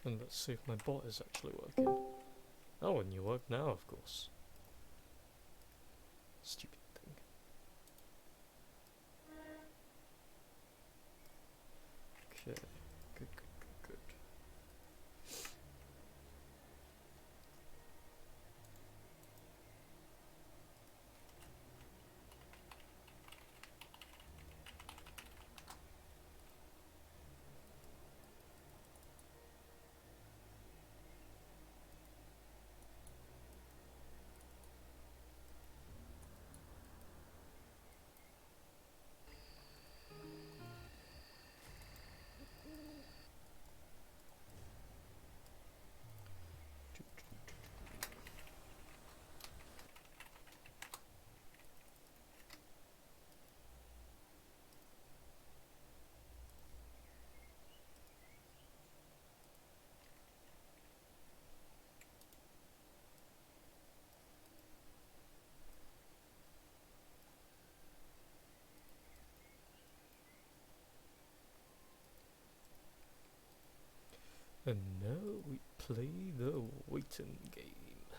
And let's see if my bot is actually working. Oh, and you work now, of course. Stupid thing. Okay, good, good, good, good. And now we play the waiting game.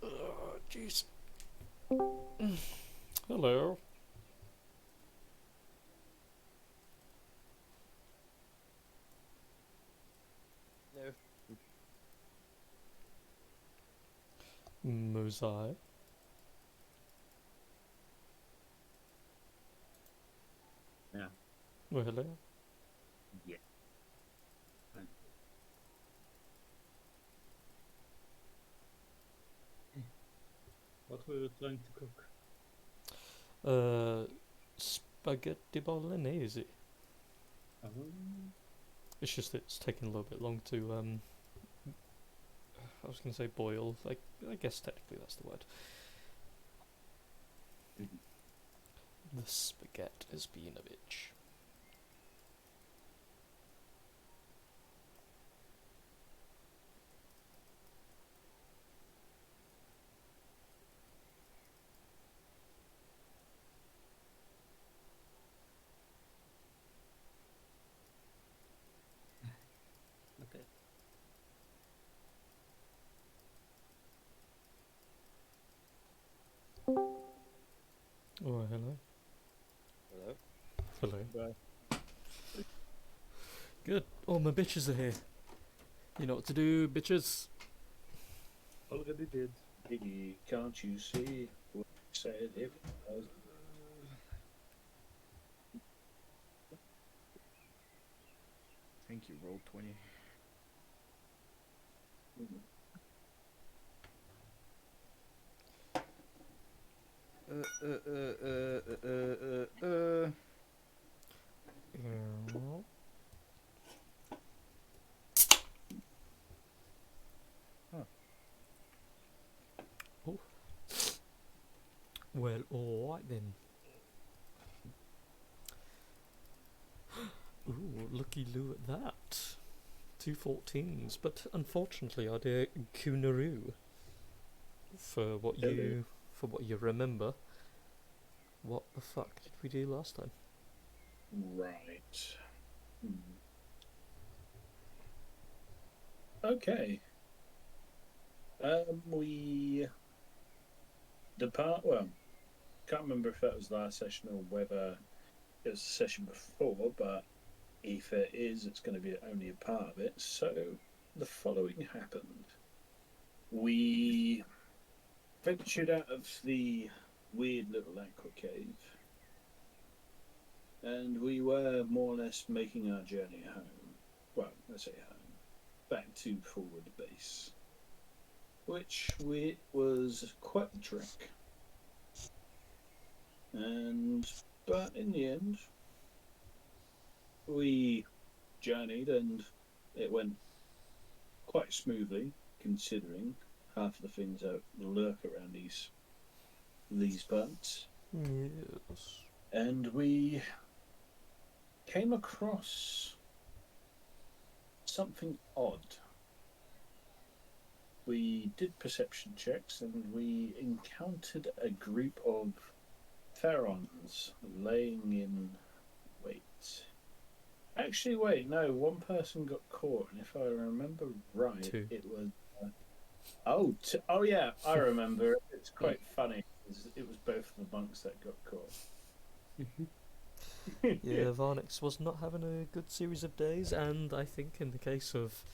Oh, jeez. Hello. No. Mosai. Yeah. Oh, hello. Yeah. Fine. What were you trying to cook? Spaghetti bolognese. It's just it's taking a little bit long to I was gonna say boil. I guess technically that's the word. The spaghetti is being a bitch. Okay. Oh, hello. Hello. Hello. Bye. Good. All my bitches are here. You know what to do, bitches. Already did. Piggy, can't you see what you said if Thank you, roll 20. Huh. Oh. Well, alright then. Ooh, looky loo at that. 2 14s, but unfortunately our dear Kunaroo, for what you remember, what the fuck did we do last time? right? Okay. We depart. Well, can't remember if that was the last session or whether it was the session before. But if it is, it's going to be only a part of it. So the following happened: we ventured out of the weird little aqua cave, and we were more or less making our journey home. Well, I say home, back to forward base, which was quite the trek. But in the end, we journeyed, and it went quite smoothly, considering half of the things that lurk around these parts. Yes. And we came across something odd, we did perception checks and we encountered a group of Therons laying in wait. Actually, wait, no, one person got caught, and if I remember right, Two. it was. Oh yeah, I remember. It's quite funny. It was both the monks that got caught. Yeah, Varnix was not having a good series of days, and I think in the case of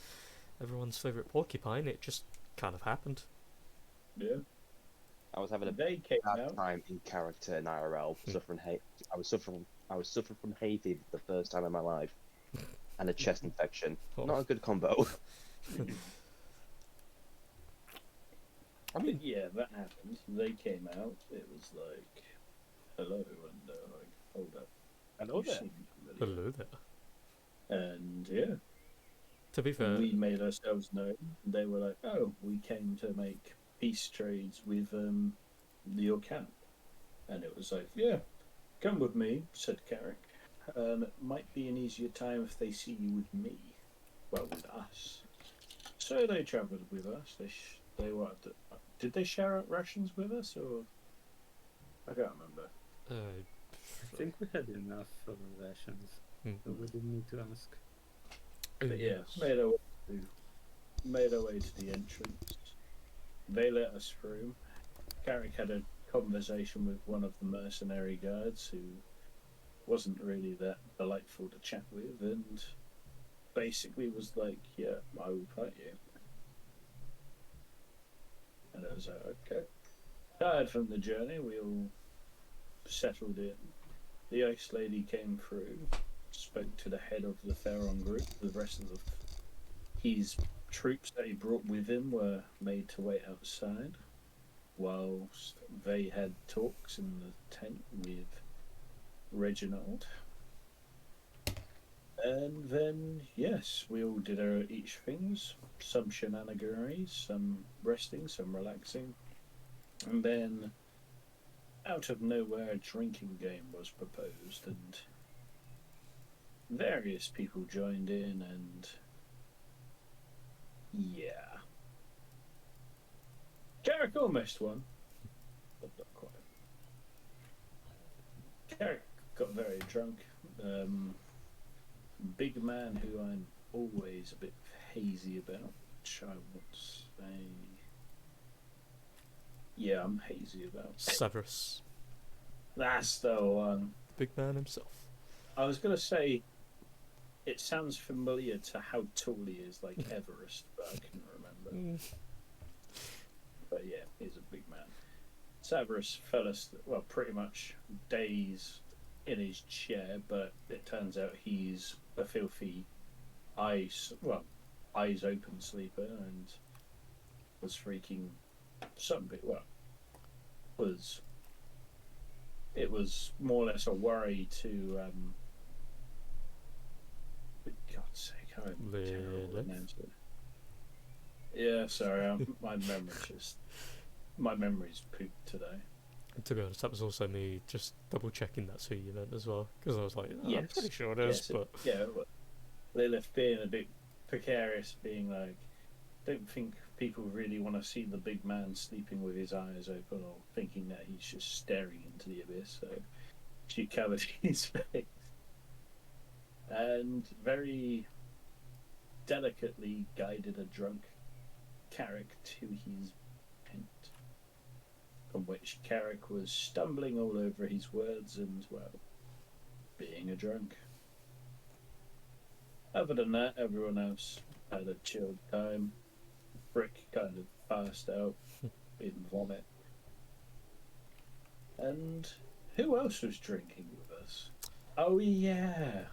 everyone's favourite porcupine, it just kind of happened. Yeah. I was having a They came bad out. time in character in IRL, suffering hay. I was suffering from hay fever the first time in my life, and a chest infection. Oh. Not a good combo. I mean, yeah, that happened. They came out. It was like, hello, and like, hold up. Hello you there. seem familiar. Hello there. And yeah, To be fair, we made ourselves known. They were like, oh, we came to make peace trades with your camp. And it was like, yeah, come with me, said Carrick. It might be an easier time if they see you with me. Well, with us. So they travelled with us. They what? Did they share out rations with us, or I can't remember. I think we had enough for the rations, so we didn't need to ask. But yeah, yes. made our way to the entrance. They let us through. Carrick had a conversation with one of the mercenary guards who wasn't really that delightful to chat with, and basically was like, yeah, I will fight you. And I was like, okay. Tired from the journey, we all settled in. The Ice Lady came through, spoke to the head of the Theron group. The rest of his troops that he brought with him were made to wait outside, whilst they had talks in the tent with Reginald. And then, yes, we all did our each things. Some shenaniganeries, some resting, some relaxing. And then, out of nowhere, a drinking game was proposed, and various people joined in, and yeah. Carrick almost won, but not quite. Carrick got very drunk. Big man who I'm always a bit hazy about, which I would say. Yeah, I'm hazy about. Severus, That's the one. big man himself. I was going to say, it sounds familiar to how tall he is, like Everest, but I couldn't remember. But yeah, he's a big man. Severus fell asleep, well, pretty much dazed in his chair, but it turns out he's a filthy eyes open sleeper, and was freaking something. Well, it was more or less a worry to for God's sake, I'm terrible at names. Yeah, sorry, my memory's pooped today. To be honest, that was also me just double checking that's who you meant as well, because I was like, oh, I'm Yes. pretty sure it is, Yes, but Lilith being a bit precarious, being like, don't think people really want to see the big man sleeping with his eyes open, or thinking that he's just staring into the abyss. So she covered his face and very delicately guided a drunk Carrick to his tent, from which Carrick was stumbling all over his words and, well, being a drunk. Other than that, everyone else had a chilled time. Brick kind of passed out in vomit. And who else was drinking with us? Oh yeah,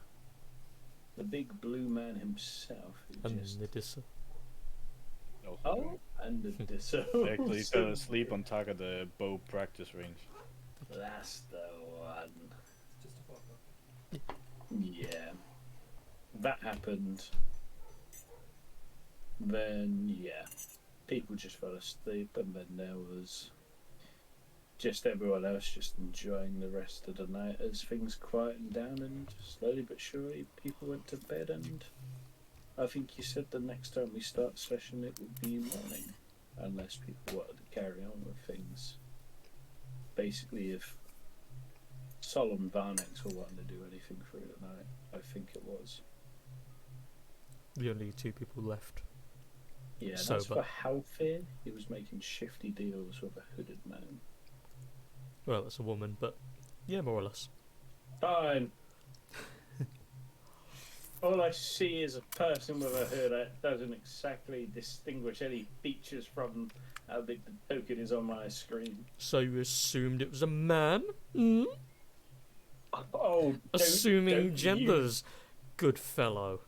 the big blue man himself. Who and just... Nidissa. Oh, and the disso. They actually fell asleep on top of the bow practice range. That's the one. Yeah, that happened. Then yeah, people just fell asleep, and then there was just everyone else just enjoying the rest of the night as things quietened down, and slowly but surely people went to bed. And I think you said the next time we start session it would be morning. unless people wanted to carry on with things. Basically, if Sol and Varnex were wanting to do anything through tonight, I think it was. The only two people left. Yeah, and Sober. as for Halfir, he was making shifty deals with a hooded man. Well, that's a woman, but yeah, more or less. Fine. All I see is a person with a hood that doesn't exactly distinguish any features from how big the token is on my screen. So you assumed it was a man? Mm? Oh, Assuming don't genders, good fellow.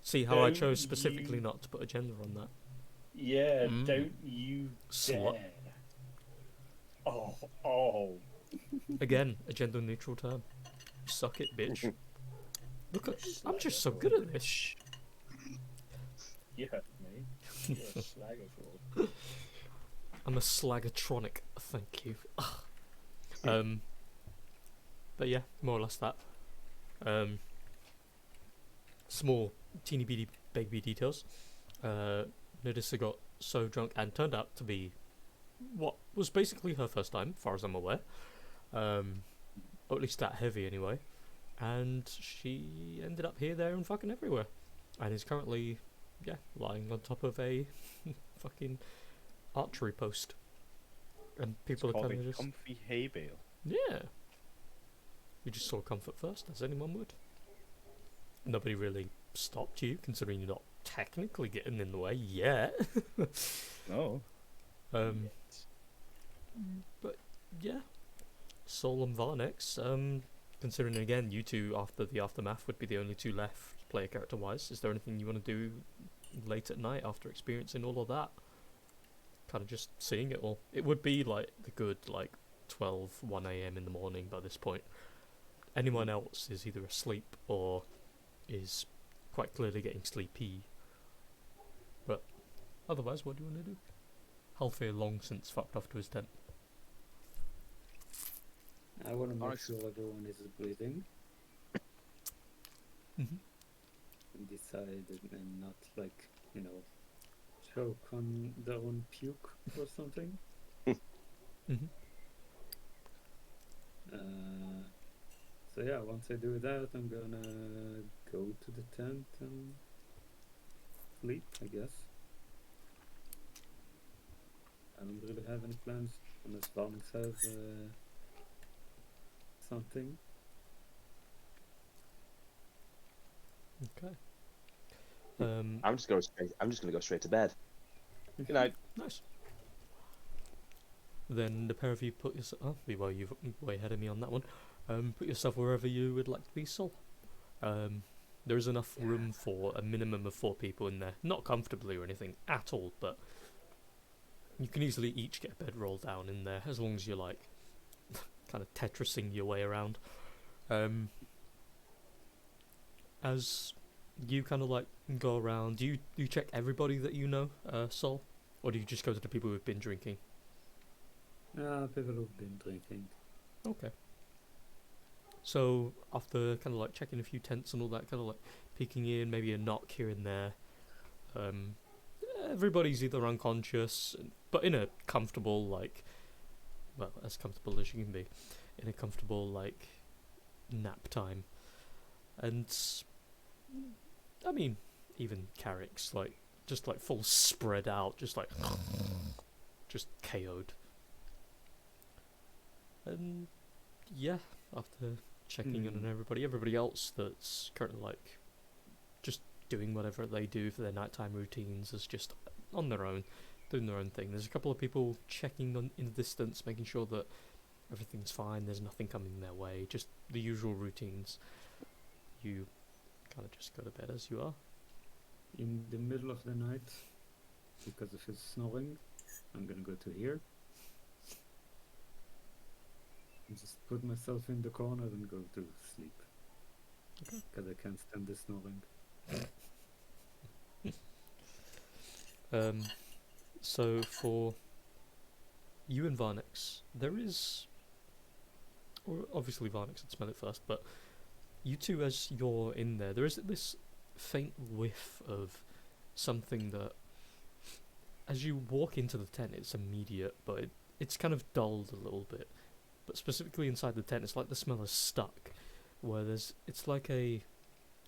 See how I Don't chose specifically you- not to put a gender on that? Yeah, Mm. don't you Slut. dare. Oh. Again, a gender neutral term. Suck it, bitch. Look at, I'm just so good at this. Yeah, me. You're a slagger fraud. I'm a slagatronic, thank you. But yeah, more or less that. Small, teeny beady baby details. Narissa got so drunk and turned out to be what was basically her first time, as far as I'm aware. Or at least that heavy anyway. And she ended up here, there, and fucking everywhere. And is currently, lying on top of a fucking archery post. And people are Called kind of a just... comfy hay bale. Yeah. You just saw comfort first, as anyone would. Nobody really stopped you, considering you're not technically getting in the way yet. No. But yeah, Sol and Varnex. Considering again, you two after the aftermath would be the only two left player character wise. Is there anything you want to do late at night after experiencing all of that? Kind of just seeing it all. It would be like the good 1 a.m. in the morning by this point. Anyone else is either asleep or is quite clearly getting sleepy. But otherwise, what do you want to do? Halfir long since fucked off to his tent. I want to make Nice. sure everyone is breathing Mm-hmm. and decide and not choke on their own puke or something. Mm-hmm. So yeah, once I do that, I'm gonna go to the tent and sleep, I guess. I don't really have any plans unless Varnix have something. Okay. I'm just gonna go straight to bed. Good night. Nice. Then the pair of you put yourself... Oh, well, you've way ahead of me on that one. Put yourself wherever you would like to be, Sol. There is enough room for a minimum of 4 people in there. Not comfortably or anything at all, but you can easily each get a bedroll down in there, as long as you're kind of Tetrising your way around. As you kind of go around, do you check everybody that you know, Sol? Or do you just go to the people who've been drinking? People who've been drinking. Okay. So after kind of checking a few tents and all that, kind of peeking in, maybe a knock here and there. Everybody's either unconscious, but in a comfortable well, as comfortable as you can be, in a comfortable nap time. And I mean, even Carrick's just full spread out, just just KO'd. And yeah, after checking in on everybody else that's currently just doing whatever they do for their nighttime routines is just on their own, doing their own thing. There's a couple of people checking in the distance, making sure that everything's fine, there's nothing coming their way, just the usual routines. You kind of just go to bed as you are. In the middle of the night, because of his snoring, I'm gonna go to here. And just put myself in the corner and go to sleep. Okay. Because I can't stand the snoring. So for you and Varnex, there is... Or obviously Varnex would smell it first, but you two as you're in there is this faint whiff of something that as you walk into the tent, it's immediate, but it's kind of dulled a little bit. But specifically inside the tent, it's like the smell is stuck, where it's like a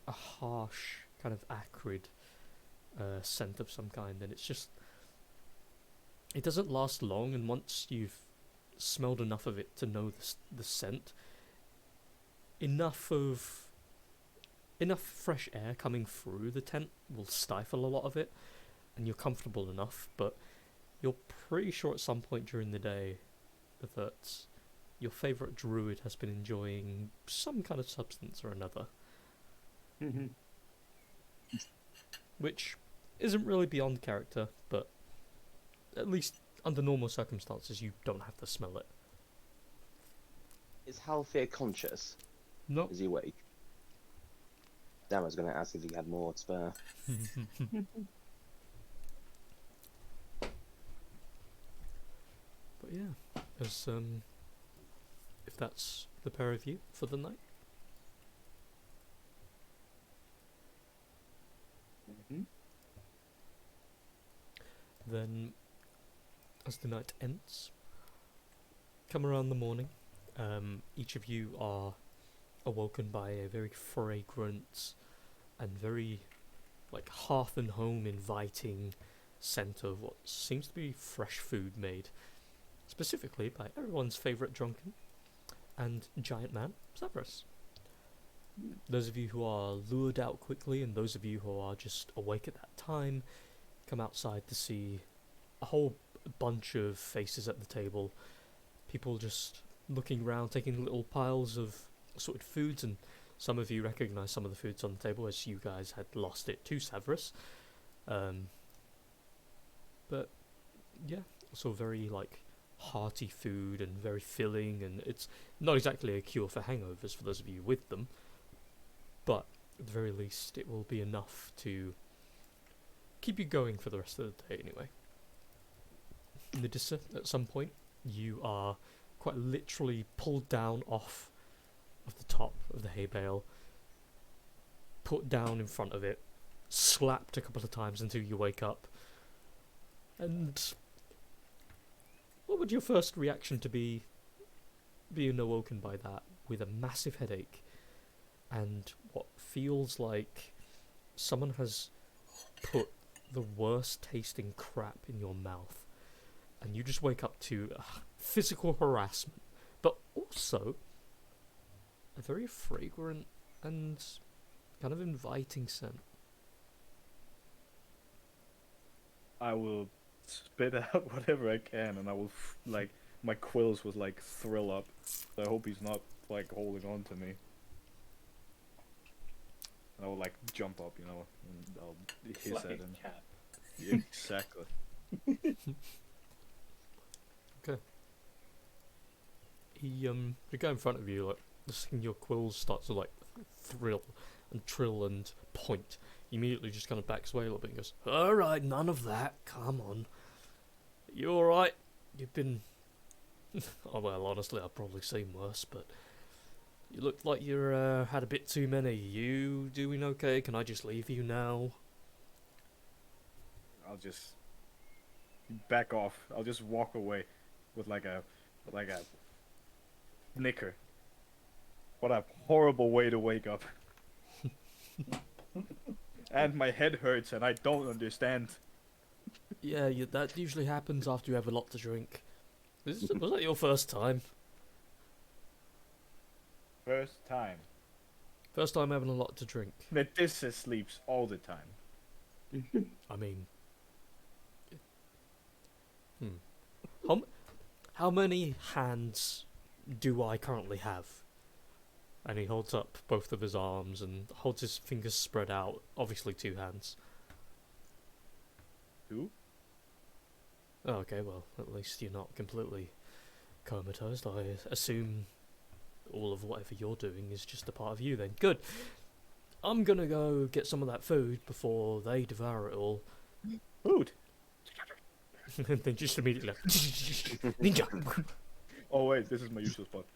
harsh, kind of acrid scent of some kind, and it doesn't last long, and once you've smelled enough of it to know the scent, enough fresh air coming through the tent will stifle a lot of it, and you're comfortable enough, but you're pretty sure at some point during the day that your favourite druid has been enjoying some kind of substance or another, which isn't really beyond character, but at least under normal circumstances you don't have to smell it. Is Halfir conscious? No. Is he awake? Damn, I was going to ask if he had more to spare. But yeah, as if that's the pair of you for the night. Then, as the night ends, come around the morning, each of you are awoken by a very fragrant and very, like, hearth and home inviting scent of what seems to be fresh food made, specifically by everyone's favourite drunken and giant man, Severus. Those of you who are lured out quickly, and those of you who are just awake at that time, come outside to see a whole bunch of faces at the table, people just looking around, taking little piles of assorted foods, and some of you recognise some of the foods on the table as you guys had lost it to Severus. But yeah, also very like hearty food and very filling, and it's not exactly a cure for hangovers for those of you with them, but at the very least it will be enough to keep you going for the rest of the day anyway. Nidissa, at some point, you are quite literally pulled down off of the top of the hay bale, put down in front of it, slapped a couple of times until you wake up. And what would your first reaction to be being awoken by that with a massive headache and what feels like someone has put the worst tasting crap in your mouth, and you just wake up to physical harassment, but also a very fragrant and kind of inviting scent? I will spit out whatever I can, and I will like my quills would like thrill up. So I hope he's not like holding on to me. And I will like jump up, you know, and I'll hiss Like at a him. cat. Yeah, exactly. The guy in front of you, like, the second your quills start to like thrill and trill and point, he immediately just kind of backs away a little bit and goes, "Alright, none of that, come on. You alright? You've been..." Oh well, honestly, I've probably seen worse, but you look like you had a bit too many. You doing okay? Can I just leave you now? I'll just back off. I'll just walk away with like a snicker. What a horrible way to wake up. And my head hurts and I don't understand. Yeah, that usually happens after you have a lot to drink. Was that your first time? First time. First time having a lot to drink. Natissa sleeps all the time. I mean... How many hands do I currently have? And he holds up both of his arms and holds his fingers spread out. Obviously 2 hands. 2? Oh, okay, well, at least you're not completely comatose. I assume all of whatever you're doing is just a part of you then. Good. I'm gonna go get some of that food before they devour it all. Food? And then just immediately like, ninja! Oh wait, this is my usual spot.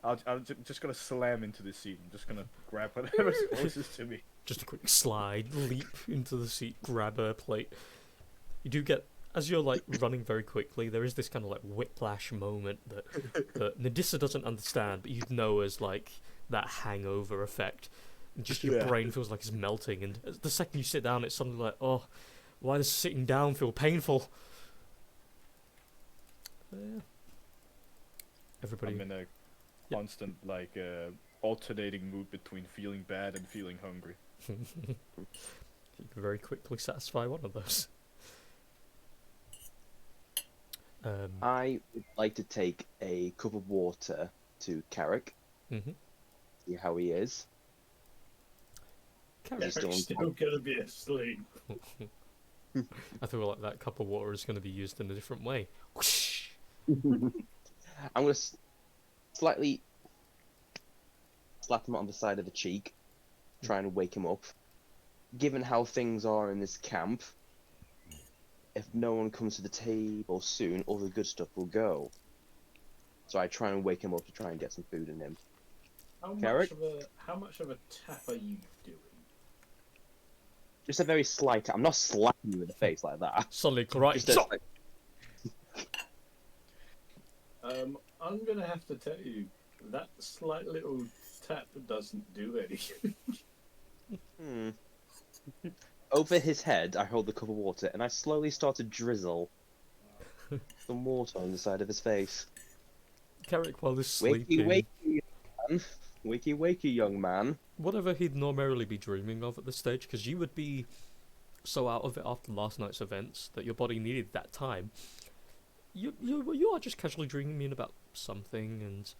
I'm just gonna slam into the seat. I'm just gonna grab whatever's closest to me. Just a quick slide, leap into the seat, grab a plate. you do get, as you're like running very quickly, there is this kind of like whiplash moment that Nadissa doesn't understand, but you know as like that hangover effect. And just your Yeah. brain feels like it's melting, and the second you sit down, it's suddenly like, oh, why does sitting down feel painful? Yeah. Everybody. I'm in a Yep. constant like alternating mood between feeling bad and feeling hungry. You can very quickly satisfy one of those. I would like to take a cup of water to Carrick, Mm-hmm. see how he is. Carry He's still Eric's on still gonna be asleep. I feel like that cup of water is going to be used in a different way. Whoosh! I'm going to slightly slap him on the side of the cheek, trying to wake him up. Given how things are in this camp, if no one comes to the table soon, all the good stuff will go. So I try and wake him up to try and get some food in him. Carrick? How much of a tap are you doing? Just a very slight. I'm not slapping you in the face like that. Suddenly, right. Just a, Stop! like, I'm gonna have to tell you that slight little tap doesn't do anything. Over his head, I hold the cup of water and I slowly start to drizzle some water on the side of his face. Carrick, while he's Wakey, sleeping, wakey, young man. Wakey, wakey, young man. whatever he'd normally be dreaming of at this stage, because you would be so out of it after last night's events that your body needed that time. You are just casually dreaming about something, and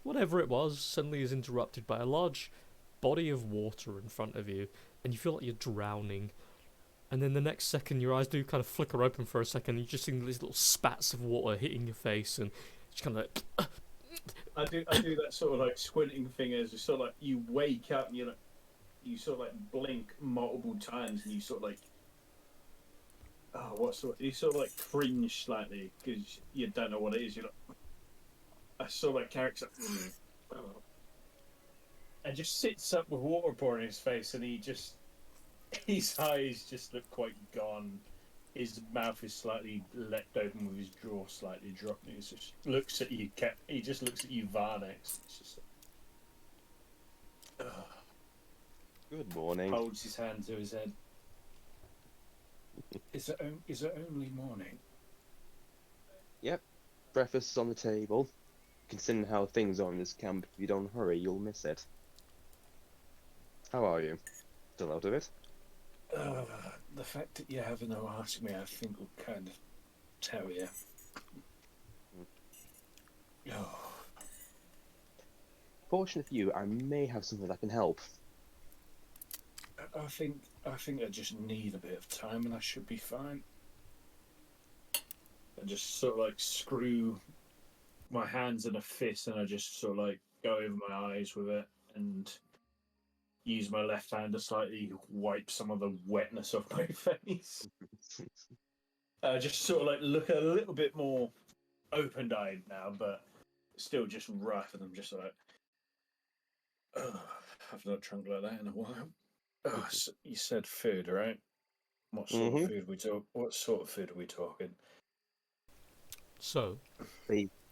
whatever it was suddenly is interrupted by a large body of water in front of you, and you feel like you're drowning. And then the next second, your eyes do kind of flicker open for a second, and you just see these little spats of water hitting your face, and just kind of like, I do that sort of like squinting thing as you sort of like you wake up and you like you sort of like blink multiple times and you sort of like you sort of like cringe slightly because you don't know what it is. You're like I sort of like character and just sits up with water pouring in his face and his eyes just look quite gone. His mouth is slightly left open with his jaw slightly dropping. He just looks at you. He just looks at you, Varnex. It's just Good morning. holds his hand to his head. Is it only morning? Breakfast is on the table. Considering how things are in this camp, if you don't hurry, you'll miss it. How are you? Still out of it? The fact that you haven't asked me, I think, will kind of tell you. Oh. Fortunate for you, I may have something that can help. I think I just need a bit of time, and I should be fine. I just sort of like screw my hands in a fist, and I just sort of like go over my eyes with it, and use my left hand to slightly wipe some of the wetness off my face. Just sort of like look a little bit more open-eyed now, but still just rough, and I'm just like, I've not drunk like that in a while. So you said food, right? What sort of food we talk? What sort of food are we talking? so,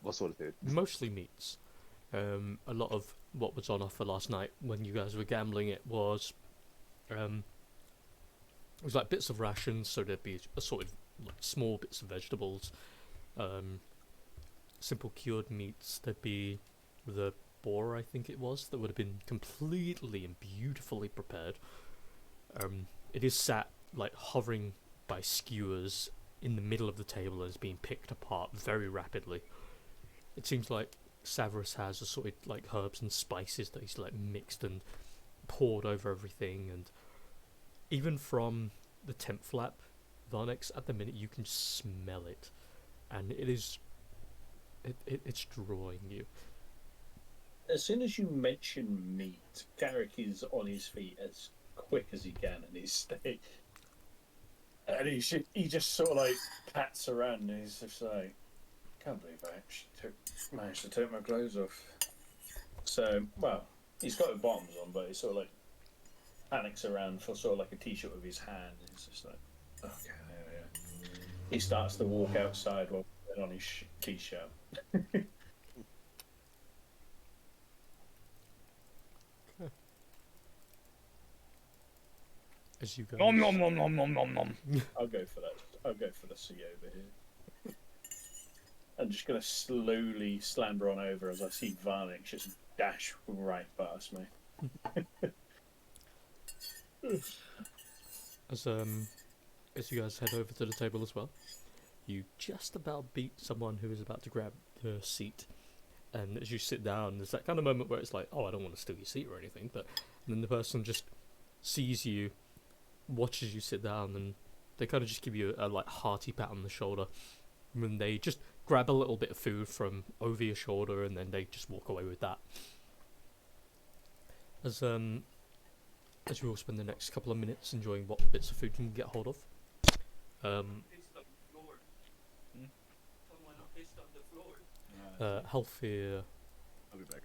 What sort of food? mostly meats. A lot of what was on offer last night when you guys were gambling it was like bits of rations, so there'd be a sort of like small bits of vegetables, simple cured meats. There'd be the boar, I think it was, that would have been completely and beautifully prepared. It is sat like hovering by skewers in the middle of the table and is being picked apart very rapidly. It seems like Severus has a sort of like herbs and spices that he's like mixed and poured over everything, and even from the tent flap, Varnex, at the minute you can smell it, and it's drawing you. As soon as you mention meat, Garrick is on his feet as quick as he can, and he just sort of like pats around, and he's just like, can't believe I actually managed to take my clothes off. So, well, he's got his bottoms on, but he sort of like panics around for sort of like a t-shirt with his hand, and he's just like, Okay, yeah. He starts to walk outside while putting on his t-shirt. As you guys. Nom nom nom nom nom nom nom. I'll go for that. I'll go for the sea over here. I'm just gonna slowly slamber on over as I see Varnick just dash right past me. As you guys head over to the table as well, you just about beat someone who is about to grab the seat. And as you sit down, there's that kind of moment where it's like, oh, I don't want to steal your seat or anything, but then the person just sees you, watches you sit down, and they kind of just give you a like hearty pat on the shoulder. And then they just grab a little bit of food from over your shoulder, and then they just walk away with that. As you all spend the next couple of minutes enjoying what bits of food you can get hold of. Halfir. I'll be back.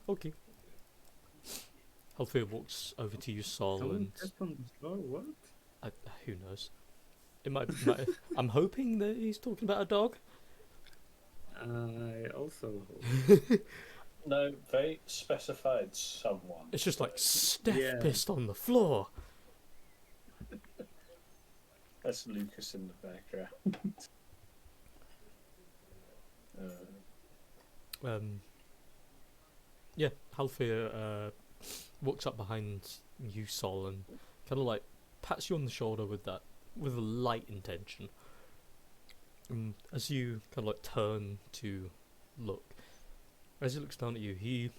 Okay. Halfir walks over to you, Sol, Someone and pissed on the floor. What? who knows? It might. I'm hoping that he's talking about a dog. I also. No, they specified someone. It's just like Steph Yeah. pissed on the floor. That's Lucas in the background. Yeah, Halfir walks up behind you, Sol, and kind of like pats you on the shoulder with a light intention. As you kind of like turn to look, as he looks down at you, he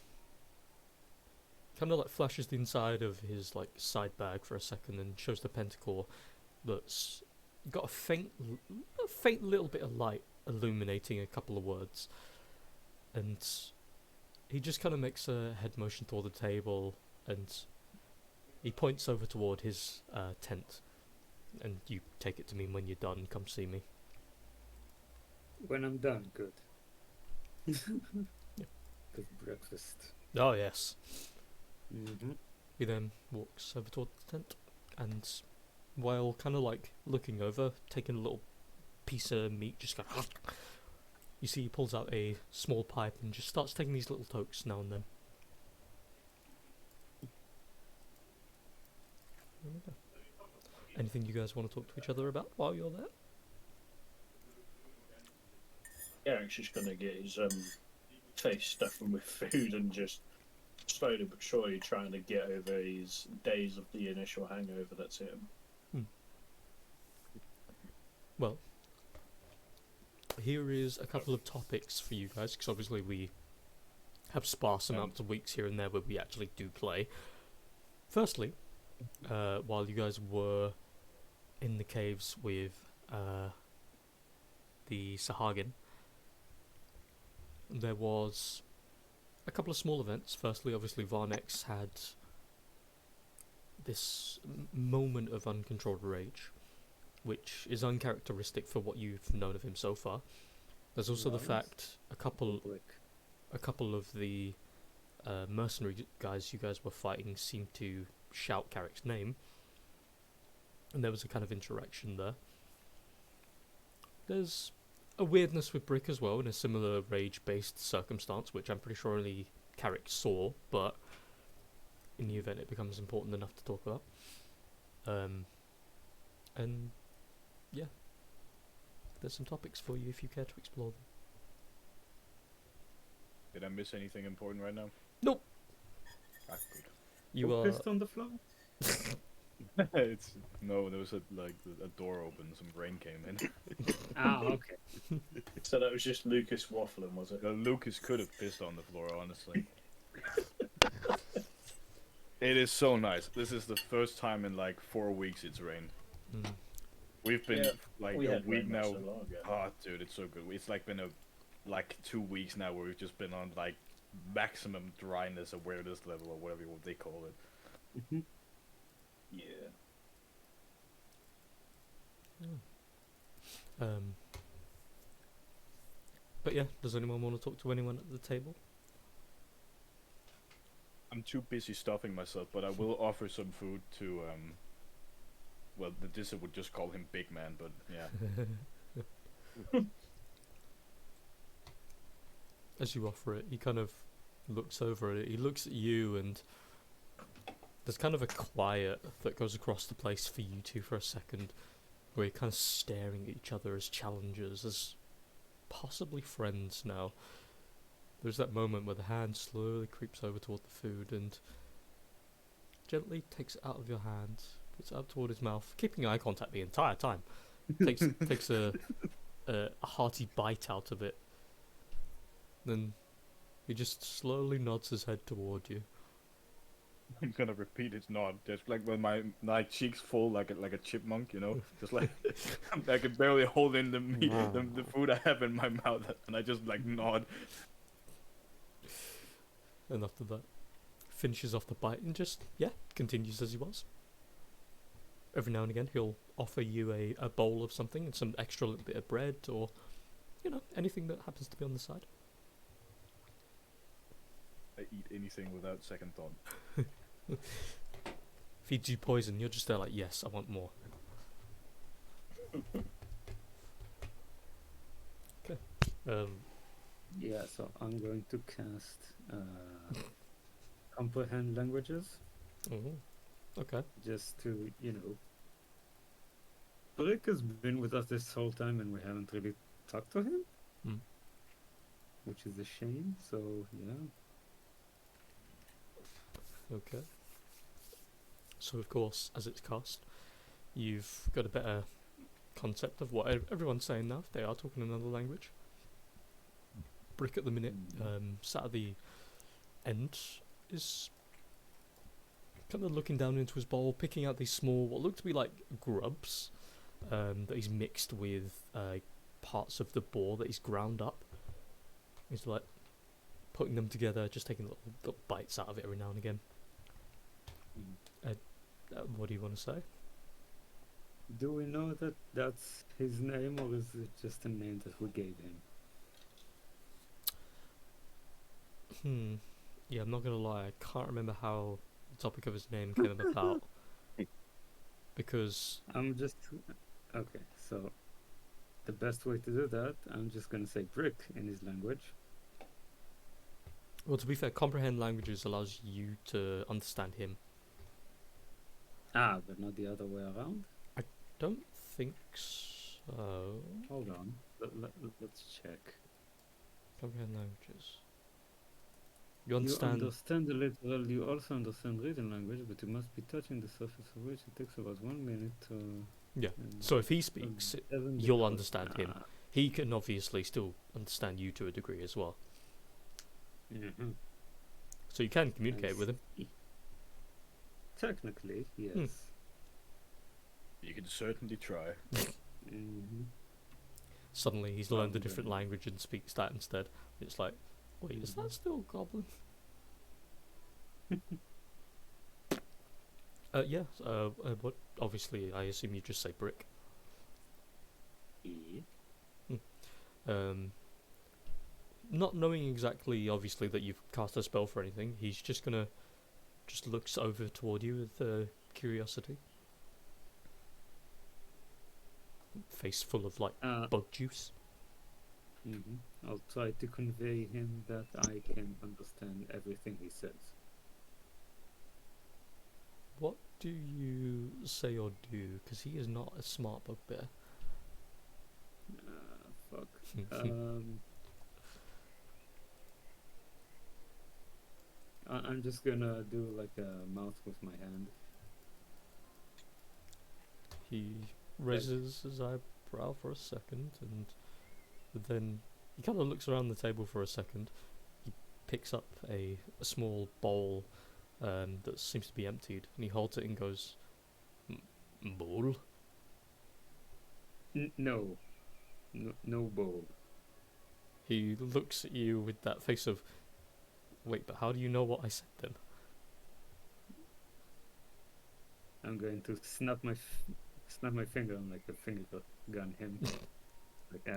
kind of like flashes the inside of his like side bag for a second and shows the pentacle that's got a faint little bit of light illuminating a couple of words, and he just kind of makes a head motion toward the table, and he points over toward his tent, and you take it to mean when you're done, come see me. When I'm done, good. Yeah. Good breakfast. Oh yes. Mm-hmm. He then walks over toward the tent, and while kind of like looking over, taking a little piece of meat, just kind of, you see he pulls out a small pipe and just starts taking these little tokes now and then. Anything you guys want to talk to each other about while you're there? Eric's just gonna get his face stuffed with food and just slowly but surely trying to get over his days of the initial hangover that's hit him. Well, here is a couple of topics for you guys, because obviously we have sparse amounts of weeks here and there where we actually do play. Firstly, while you guys were in the caves with the Sahagin, there was a couple of small events. Firstly, obviously, Varnex had this moment of uncontrolled rage, which is uncharacteristic for what you've known of him so far. There's also the Nice. fact a couple of the mercenary guys you guys were fighting seemed to shout Carrick's name, and there was a kind of interaction there. There's a weirdness with Brick as well in a similar rage-based circumstance, which I'm pretty sure only Carrick saw, but in the event it becomes important enough to talk about. And yeah, there's some topics for you if you care to explore them. Did I miss anything important right now? Nope. Ah, good. You Who are pissed on the floor? It's no, there was a door open, some rain came in. Ah, okay. So that was just Lucas waffling, was it? Lucas could have pissed on the floor, honestly. It is so nice. This is the first time in like 4 weeks it's rained. Mm. We've been Yeah, like we a had week rain not now. so long ago. Oh, dude, it's so good. It's like been 2 weeks now where we've just been on like maximum dryness awareness level or whatever they call it. Mm-hmm. Yeah. But yeah, does anyone want to talk to anyone at the table? I'm too busy stuffing myself, but I will offer some food to well, the Dissa would just call him Big Man, but yeah. As you offer it, he kind of looks over at it. He looks at you, and there's kind of a quiet that goes across the place for you two for a second, where you're kind of staring at each other as challengers, as possibly friends now. There's that moment where the hand slowly creeps over toward the food and gently takes it out of your hand, puts it up toward his mouth, keeping eye contact the entire time. Takes a hearty bite out of it. Then he just slowly nods his head toward you. I'm gonna repeat his nod, just like when my cheeks full like a chipmunk, you know, just like I can barely hold in the meat, the food I have in my mouth, and I just like nod. And after that, finishes off the bite and just, continues as he was. Every now and again, he'll offer you a bowl of something and some extra little bit of bread or, anything that happens to be on the side. I eat anything without second thought. Feeds you poison, you're just there like, yes, I want more. Okay. Yeah, so I'm going to cast comprehend languages, Okay. just to, Rick has been with us this whole time and we haven't really talked to him, which is a shame, so yeah. Okay. So of course, as it's cast, you've got a better concept of what everyone's saying now. They are talking another language. Brick at the minute, sat at the end, is kind of looking down into his bowl, picking out these small, what look to be like grubs, that he's mixed with parts of the boar that he's ground up. He's like putting them together, just taking little bites out of it every now and again. What do you want to say? Do we know that that's his name, or is it just a name that we gave him? Yeah, I'm not gonna lie, I can't remember how the topic of his name came about. Because okay, so the best way to do that, I'm just gonna say brick in his language. well, to be fair, comprehend languages allows you to understand him. But not the other way around? Don't think so. Hold on, let's check. Comprehend languages. You You understand? understand the literal, you also understand written language, but you must be touching the surface of which it takes about 1 minute to... Yeah. So if he speaks, you'll understand him. He can obviously still understand you to a degree as well. Mm-hmm. So you can communicate with him. Technically, yes. You can certainly try. Mm-hmm. Suddenly he's learned a Probably. different language and speaks that instead. It's like, wait, is that still Goblin? Yeah. What? Obviously, I assume you just say brick. Yeah. Not knowing exactly, obviously, that you've cast a spell for anything, he's just looks over toward you with curiosity. Face full of like bug juice. Mm-hmm. I'll try to convey him that I can understand everything he says. What do you say or do? Because he is not a smart bugbear. Fuck. I'm just gonna do like a mouth with my hand. He raises his eyebrow for a second, and then he kind of looks around the table for a second. He picks up a small bowl that seems to be emptied, and he holds it and goes, "Bowl?" No, bowl. He looks at you with that face of, wait, but how do you know what I said then? I'm going to snap my finger and like a finger gun him. Like,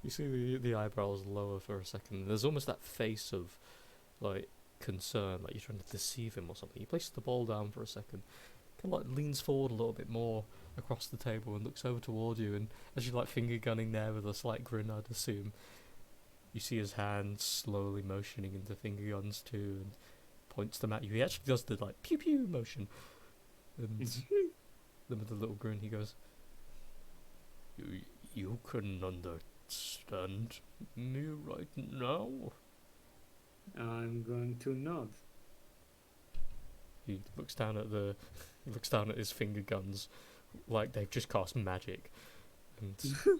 You see the eyebrows lower for a second. There's almost that face of, like, concern, like you're trying to deceive him or something. He places the bowl down for a second, kind of like leans forward a little bit more across the table and looks over toward you. And as you're like finger gunning there with a slight grin, I'd assume, you see his hands slowly motioning into finger guns too, and points them at you. He actually does the like pew pew motion, and then with a little grin, he goes, "You can understand me right now." I'm going to nod. He looks down at his finger guns, like they've just cast magic, and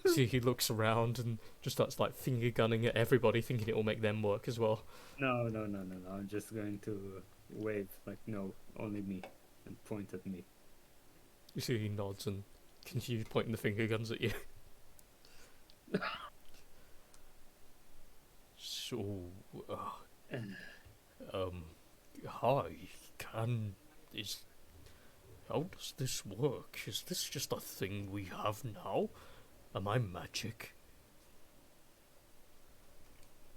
see he looks around and just starts like finger gunning at everybody, thinking it will make them work as well. No. I'm just going to wave like no, only me, and point at me. You see he nods and continues pointing the finger guns at you. So, hi, how does this work? Is this just a thing we have now? Am I magic?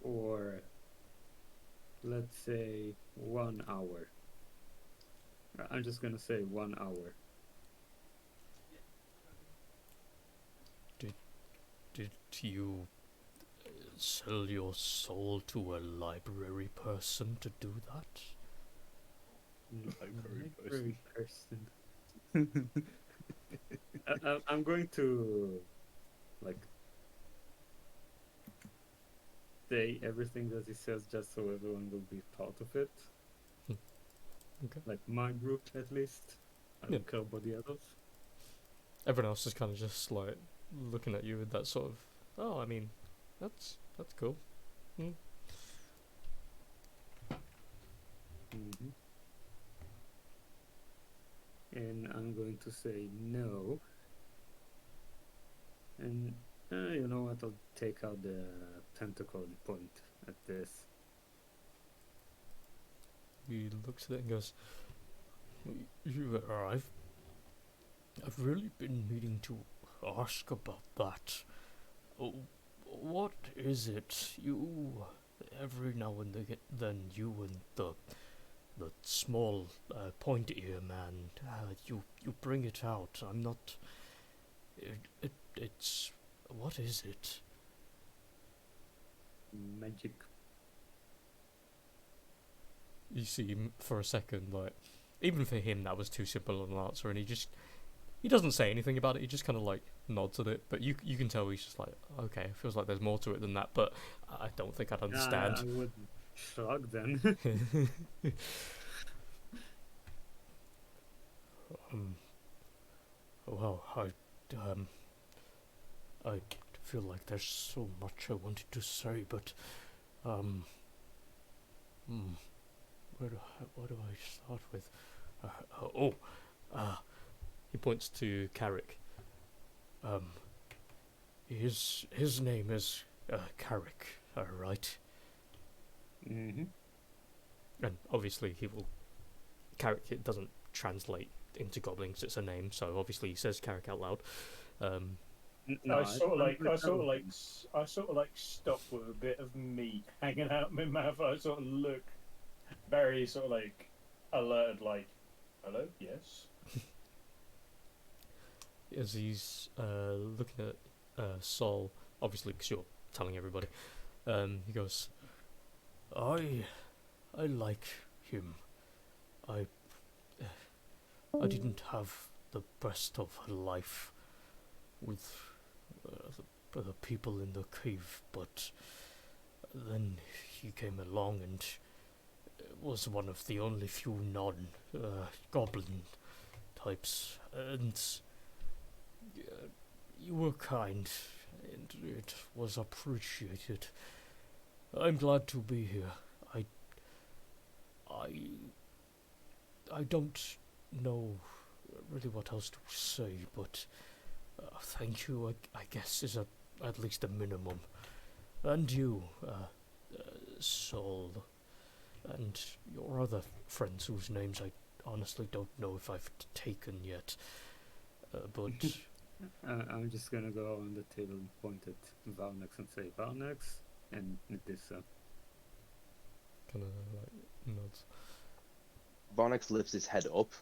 Or let's say 1 hour. I'm just gonna say 1 hour. Did you sell your soul to a library person to do that? Library person. I'm going to like say everything that he says just so everyone will be part of it. Okay. Like my group at least. I don't care about the others. Everyone else is kind of just like looking at you with that sort of, oh, I mean, that's cool. Mm-hmm. And I'm going to say no. And you know what? I'll take out the tentacle and point at this. He looks at it and goes, I've really been meaning to ask about that. What is it you, every now and then you and the small pointy ear man, you bring it out. I'm not, it's, what is it? Magic. You see him for a second, like, even for him that was too simple an answer, and he doesn't say anything about it, he just kind of like nods at it, but you can tell he's just like, okay, it feels like there's more to it than that, but I don't think I'd understand. I would shrug then. Well, I feel like there's so much I wanted to say, but where do I start with? He points to Carrick. His name is Carrick, right? Mm-hmm. And obviously Carrick, it doesn't translate into Goblin 'cause it's a name, so obviously he says Carrick out loud. I sort of like stop with a bit of meat hanging out my mouth. I sort of look very sort of like alerted, like, hello, yes. As he's looking at Sol, obviously because you're telling everybody, he goes, I like him. I didn't have the best of a life with the people in the cave, but then he came along and was one of the only few non-goblin types, and you were kind, and it was appreciated. I'm glad to be here. I don't know really what else to say, but thank you, I guess, is at least a minimum. And you, Sol, and your other friends whose names I honestly don't know if I've taken yet, but... I'm just gonna go on the table and point at Varnex and say Varnex and Nidissa. kind of like nods. Varnex lifts his head up,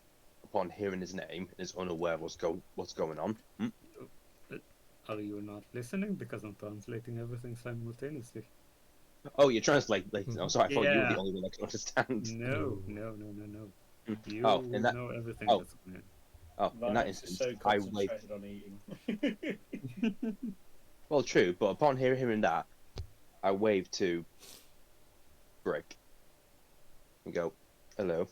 upon hearing his name and is unaware of what's going on. Are you not listening? Because I'm translating everything simultaneously. Oh, you're translating. Oh, sorry, I thought you were the Yeah. only one that could understand. No. You Oh, in that. know everything Oh. that's going Oh, in that Varnix is instance, so I wave. concentrated on eating. on. Well, true, but upon hearing that, I wave to Brick and go, "Hello."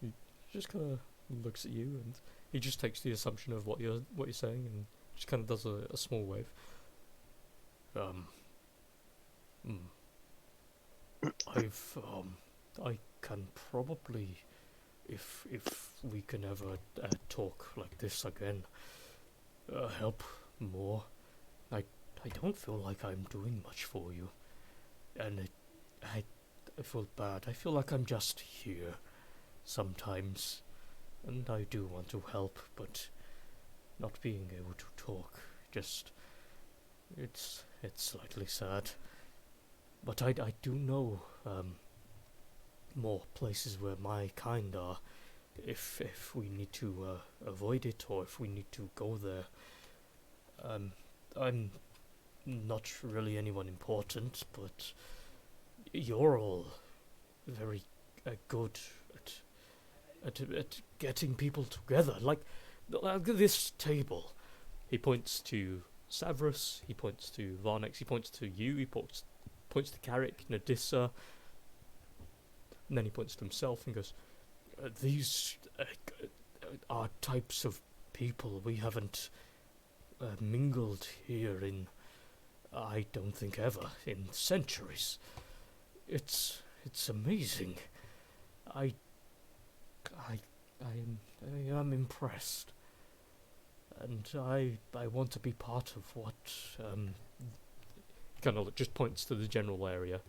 He just kind of looks at you, and he just takes the assumption of what you're saying, and just kind of does a small wave. I can probably, if we can ever talk like this again, help more. I don't feel like I'm doing much for you, and I feel bad. I feel like I'm just here sometimes, and I do want to help, but not being able to talk, just it's slightly sad. But I do know more places where my kind are. If we need to avoid it, or if we need to go there, I'm not really anyone important, but you're all very good at getting people together. Like this table. He points to Severus. He points to Varnex. He points to you. He points to Carrick, Nadissa, and then he points to himself and goes, "These are types of people we haven't mingled here in, I don't think ever, in centuries. It's amazing. I am impressed, and I want to be part of what." He kind of just points to the general area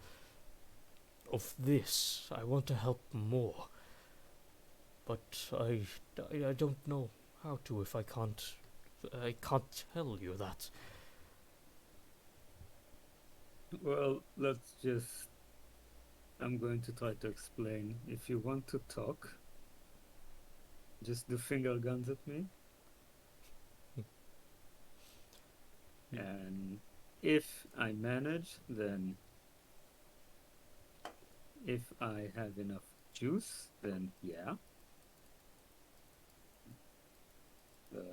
of this. I want to help more, but I don't know how to if I can't tell you that. Well, let's just. I'm going to try to explain. If you want to talk, just do finger guns at me. And if I manage, then if I have enough juice, then yeah. But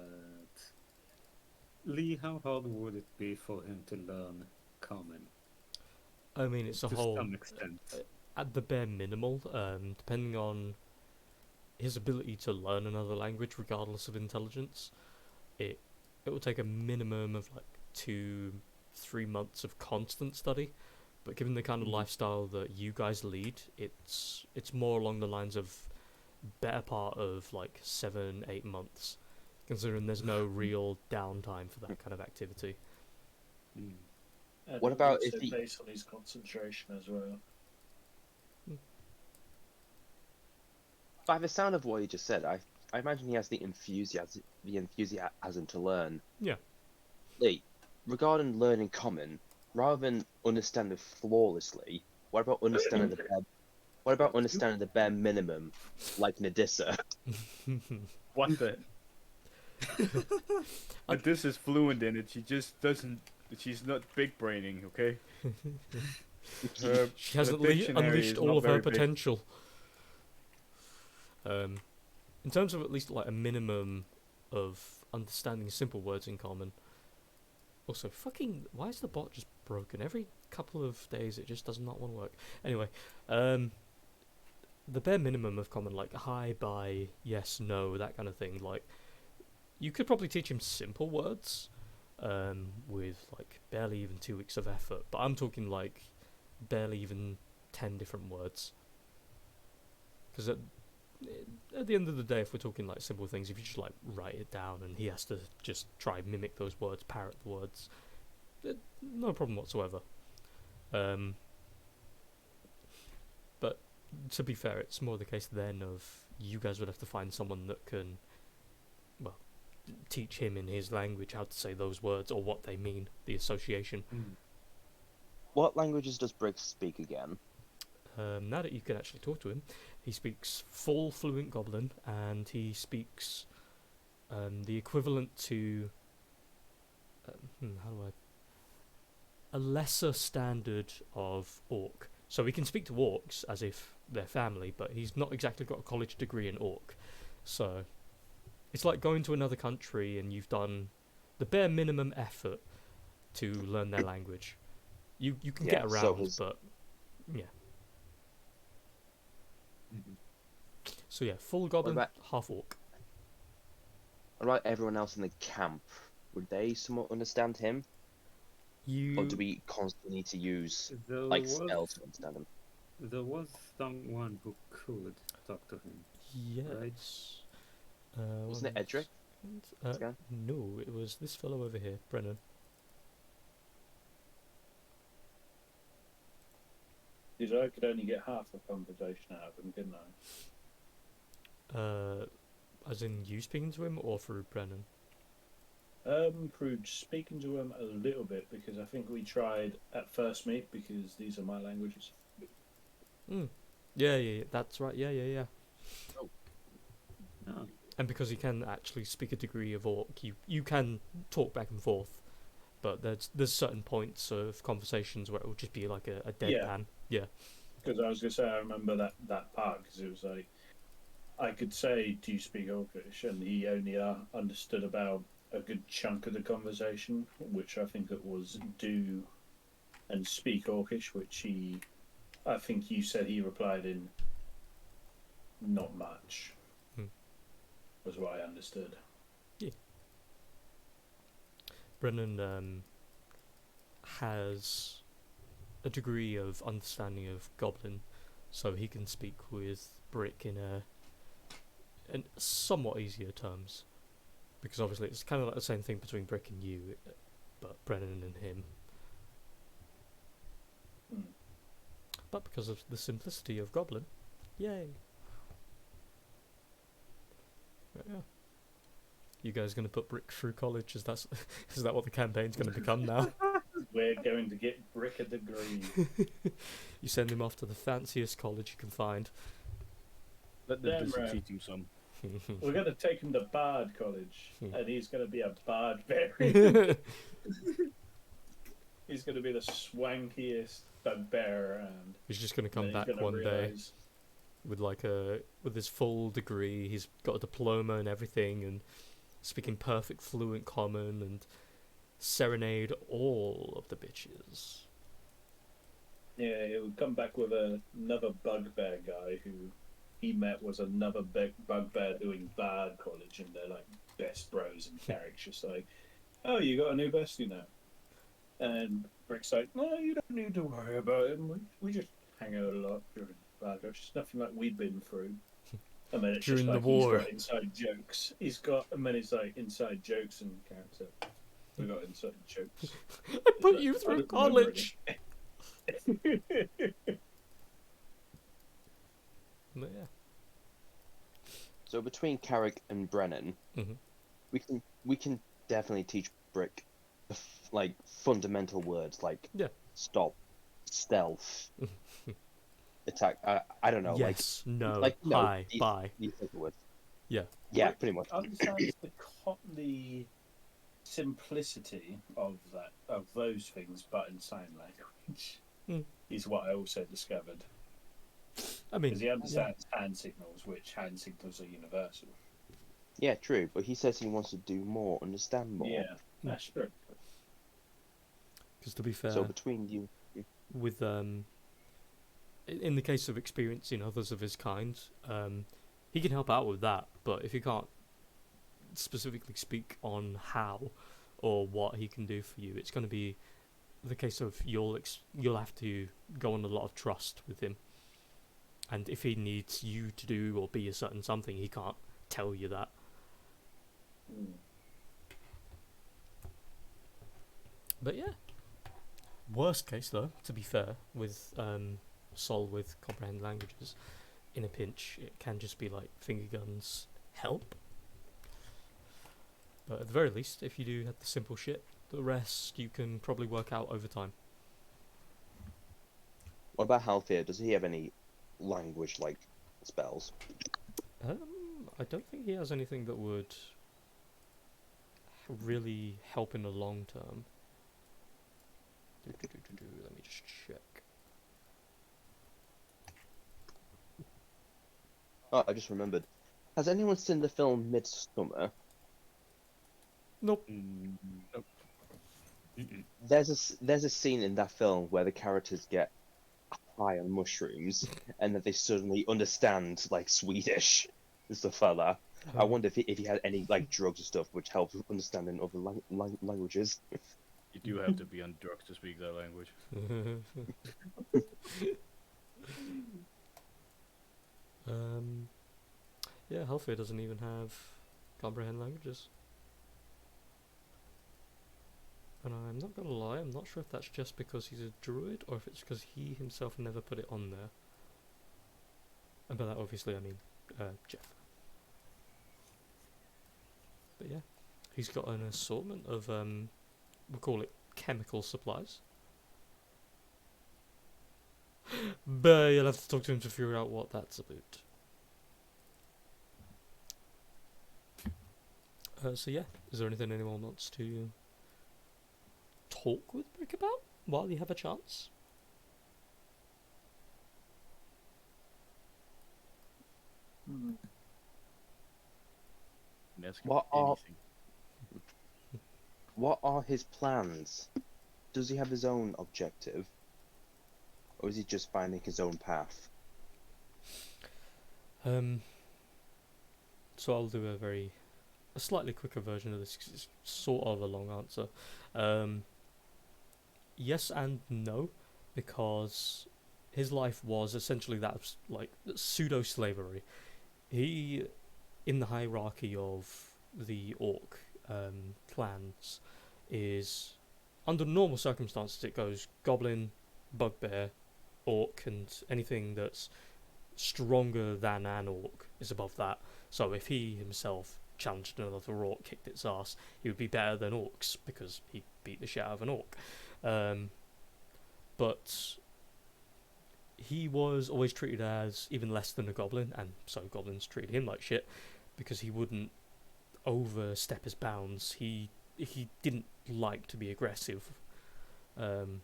Lee, how hard would it be for him to learn common? I mean, it's a To whole, some extent. at the bare minimal, depending on his ability to learn another language, regardless of intelligence, it will take a minimum of like 2-3 months of constant study. But given the kind of lifestyle that you guys lead, it's more along the lines of better part of like 7-8 months, considering there's no real downtime for that kind of activity. And What it about also if he- based on his concentration as well. By the sound of what he just said, I imagine he has the enthusiasm to learn. Yeah. Lee, regarding learning common, rather than understanding flawlessly, what about understanding the bare minimum, like Nadissa? What the? But this is fluent in it. She just doesn't. She's not big braining, okay? She hasn't her dictionary unleashed is all not of her very big. potential. In terms of at least like a minimum of understanding simple words in common. Also, why is the bot just broken? Every couple of days it just does not want to work. Anyway, the bare minimum of common, like hi, bye, yes, no, that kind of thing. Like, you could probably teach him simple words, with like barely even 2 weeks of effort. But I'm talking like barely even 10 different words. Because at the end of the day, if we're talking like simple things, if you just like write it down and he has to just try and mimic those words, parrot the words, no problem whatsoever. But to be fair, it's more the case then of you guys would have to find someone that can, well, teach him in his language how to say those words or what they mean, the association. What languages does Briggs speak again? Now that you can actually talk to him, He speaks full fluent Goblin, and he speaks the equivalent to how do I, a lesser standard of Orc. So he can speak to Orcs as if they're family, but he's not exactly got a college degree in Orc. So it's like going to another country and you've done the bare minimum effort to learn their language. You can Yeah, get so around, but yeah. So yeah, full Goblin, about- half Orc. What about everyone else in the camp? Would they somewhat understand him? Or do You we constantly need to use There like was spells to understand him? there was someone who could talk to him. yes. Wasn't it Edric? Yeah. No, it was this fellow over here, Brennan. Because I could only get half a conversation out of him, couldn't I? As in you speaking to him, or through Brennan? Through speaking to him a little bit, because I think we tried at first meet, because these are my languages. Yeah, that's right. Yeah. Oh. And because he can actually speak a degree of Orc, you can talk back and forth, but there's certain points of conversations where it will just be like a deadpan. Yeah. Because I was going to say, I remember that part, because it was like, I could say, do you speak Orcish? And he only understood about a good chunk of the conversation, which I think it was do and speak Orcish, which I think you said he replied in not much, was what I understood. Brennan has a degree of understanding of Goblin, so he can speak with Brick in somewhat easier terms, because obviously it's kind of like the same thing between Brick and you, but Brennan and him. But because of the simplicity of Goblin, yay! Yeah. You guys gonna put Brick through college? Is that what the campaign's gonna become now? We're going to get Brick a degree. You send him off to the fanciest college you can find. Let them Damn do some right. cheating some. We're going to take him to Bard College, and he's going to be a Bard Berry. He's going to be the swankiest bugbear around. He's just gonna come And back he's gonna one day realise- with his full degree. He's got a diploma and everything, and speaking perfect fluent common, and serenade all of the bitches. Yeah, he'll come back with another bugbear guy who he met was another bugbear doing Bard College, and they're like best bros and Carrick's just like, oh, you got a new bestie now. And Brick's like, no, you don't need to worry about him. We just hang out a lot during Bard College. It's nothing like we've been through. And then it's During just the like war. he's got inside jokes. And then it's like inside jokes and Carrick's like, we got inside jokes. I put like, you I through don't remember college. But yeah. So between Carrick and Brennan, Mhm. we can definitely teach Brick like fundamental words like Yeah. stop, stealth, attack. I don't know. Yes. No. like no, Hi. these- Bye. these type of words. Yeah. Yeah, Brick pretty much. understands the simplicity of those things, but in sign language, is what I also discovered. I mean, Because he understands hand signals, which hand signals are universal. Yeah, true. But he says he wants to do more, understand more. Yeah, that's true. because to be fair, So between you, with in the case of experiencing others of his kind, he can help out with that. But if he can't specifically speak on how or what he can do for you, it's going to be the case of you'll have to go on a lot of trust with him. And if he needs you to do or be a certain something, he can't tell you that. But yeah. Worst case though, to be fair, with Sol with comprehend languages, in a pinch it can just be like finger guns help. But at the very least, if you do have the simple shit, the rest you can probably work out over time. what about Halfir? Does he have any language like spells. I don't think he has anything that would really help in the long term. Let me just check. Oh, I just remembered. Has anyone seen the film Midsummer? Nope. Nope. There's a scene in that film where the characters get high on mushrooms and that they suddenly understand like Swedish and stuff like that. I wonder if he had any like drugs or stuff which helps with understanding other languages. You do have to be on drugs to speak that language. Yeah, Halfway doesn't even have comprehend languages. And I'm not gonna lie, I'm not sure if that's just because he's a druid or if it's because he himself never put it on there. And by that, obviously, I mean Jeff. But yeah, he's got an assortment of, we'll call it chemical supplies. But you'll have to talk to him to figure out what that's about. So yeah, is there anything anyone wants to talk with Brick about while you have a chance? Ask What are anything. what are his plans? Does he have his own objective? Or is he just finding his own path? So I'll do a slightly quicker version of this 'cause it's sort of a long answer. Yes and no, because his life was essentially that of like pseudo-slavery. He, in the hierarchy of the orc clans, is under normal circumstances it goes goblin, bugbear, orc, and anything that's stronger than an orc is above that. So if he himself challenged another orc, kicked its ass, he would be better than orcs because he beat the shit out of an orc. But he was always treated as even less than a goblin, and so goblins treated him like shit because he wouldn't overstep his bounds. He didn't like to be aggressive, and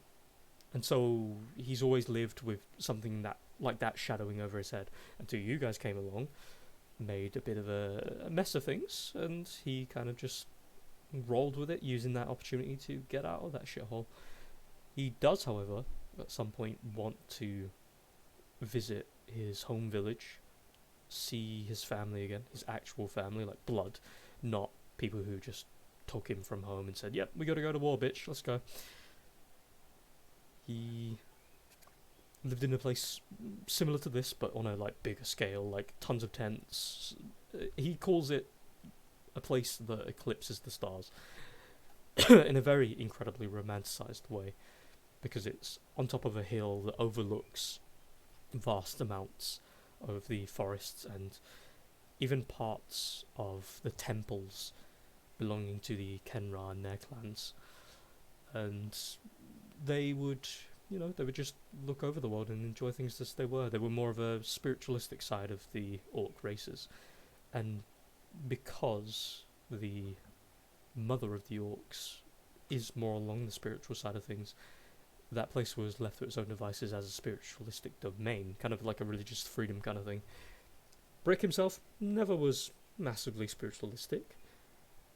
so he's always lived with something that like that shadowing over his head until you guys came along, made a bit of a mess of things, and he kind of just rolled with it, using that opportunity to get out of that shithole. He does, however, at some point want to visit his home village, see his family again, his actual family, like blood, not people who just took him from home and said, "Yep, we gotta go to war, bitch, let's go." He lived in a place similar to this, but on a like bigger scale, like tons of tents. He calls it a place that eclipses the stars in a very incredibly romanticized way, because it's on top of a hill that overlooks vast amounts of the forests and even parts of the temples belonging to the Kenra and their clans. And they would, they would just look over the world and enjoy things as they were. They were more of a spiritualistic side of the orc races. And because the mother of the orcs is more along the spiritual side of things, that place was left to its own devices as a spiritualistic domain, kind of like a religious freedom kind of thing. Brick himself never was massively spiritualistic,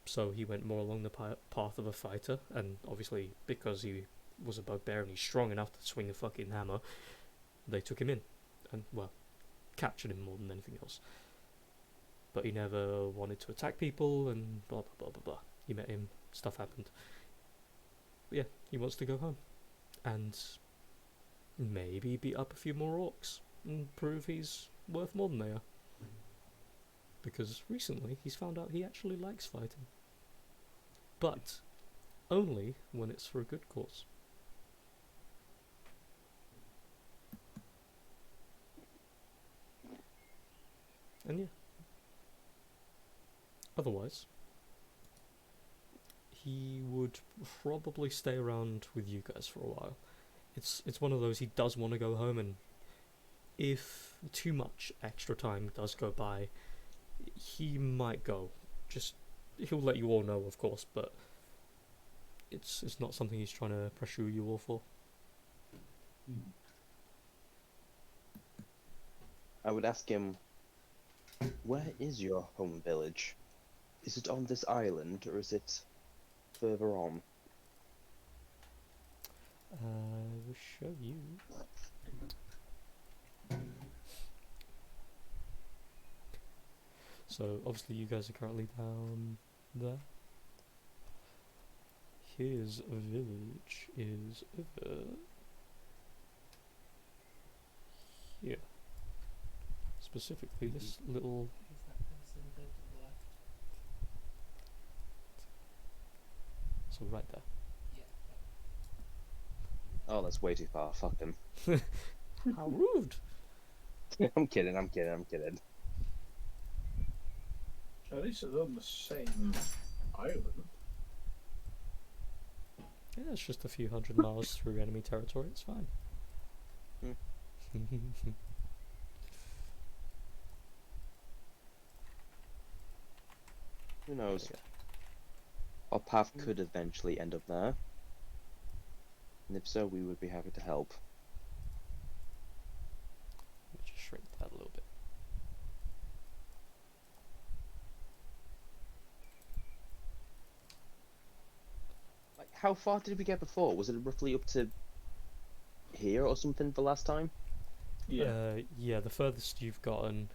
so he went more along the path of a fighter, and obviously because he was a bugbear and he's strong enough to swing a fucking hammer, they took him in, and, well, captured him more than anything else. But he never wanted to attack people, and blah blah blah blah blah. You met him, stuff happened. But yeah, he wants to go home. And maybe beat up a few more orcs and prove he's worth more than they are. Because recently he's found out he actually likes fighting. But only when it's for a good cause. And yeah. Otherwise, he would probably stay around with you guys for a while. It's one of those, he does want to go home, and if too much extra time does go by, he might go. Just he'll let you all know, of course, but it's not something he's trying to pressure you all for. I would ask him, where is your home village? Is it on this island, or is it further on? I will show you. So obviously you guys are currently down there. His village is over here. Specifically this little... So right there. Oh, that's way too far. Fuck him. How rude! I'm kidding. I'm kidding. At least it's on the same island. Yeah, it's just a few hundred miles through enemy territory, it's fine. Who knows? Our path could eventually end up there. And if so, we would be happy to help. Let me just shrink that a little bit. Like, how far did we get before? Was it roughly up to here or something the last time? Yeah. Yeah, the furthest you've gotten...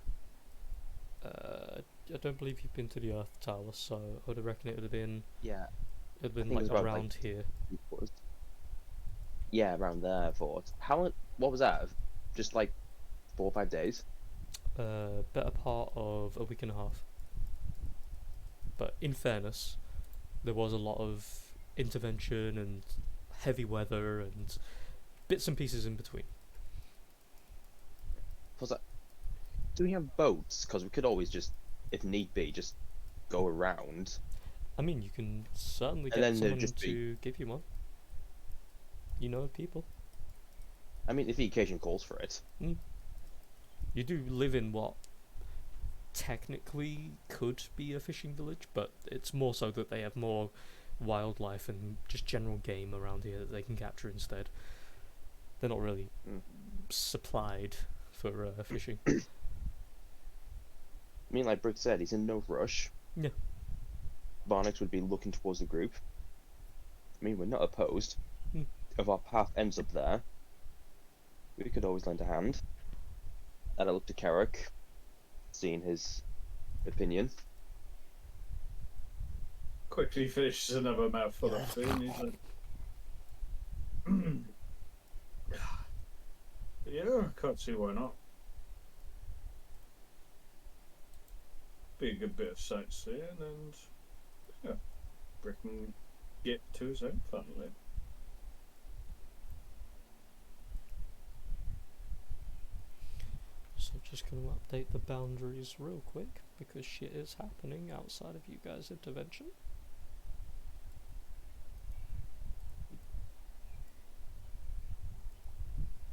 I don't believe you've been to the Earth Tower, so I would reckon it would have been... Yeah. It would have I been think it like was about, around like, here. Yeah, around there. I thought. What was that? Just like 4 or 5 days? Better part of a week and a half. But in fairness, there was a lot of intervention and heavy weather and bits and pieces in between. Was that? Do we have boats? Because we could always just, if need be, just go around. I mean, you can certainly And get then there'd someone just be- to give you one. You know people. I mean, if the occasion calls for it. You do live in what technically could be a fishing village, but it's more so that they have more wildlife and just general game around here that they can capture instead. They're not really supplied for fishing. I mean, like Brick said, he's in no rush. Yeah. Varnix would be looking towards the group. I mean, we're not opposed. If our path ends up there, we could always lend a hand. And I look to Carrick, seeing his opinion. Quickly finishes another mouthful of food and he's like, yeah, can't see why not. Be a good bit of sightseeing and yeah, Brick can get to his own family. So just going to update the boundaries real quick because shit is happening outside of you guys' intervention.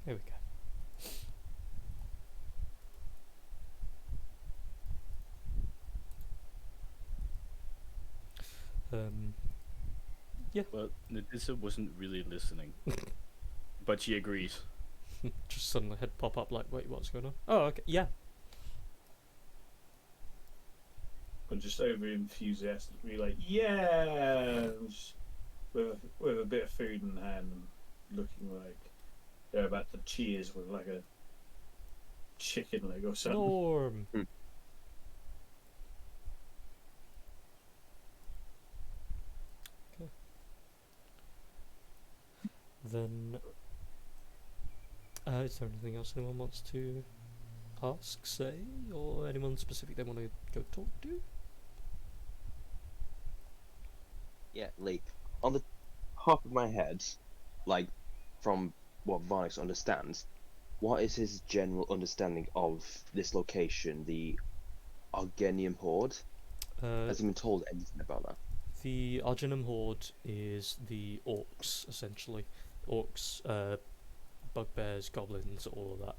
There we go. Yeah. Well, Nadissa wasn't really listening, but she agrees. Just suddenly head pop up like, wait, what's going on? Oh, okay, yeah. But just over enthusiastically like, yeah, with a bit of food in hand and looking like they're about to cheers with like a chicken leg or something. Norm. Okay. Then, is there anything else anyone wants to ask, say, or anyone specific they want to go talk to? Yeah, Lee. On the top of my head, like, from what Varnix understands, what is his general understanding of this location, the Argenium Horde? Has he been told anything about that? The Arginum Horde is the orcs, essentially. Orcs, bugbears, goblins, all of that.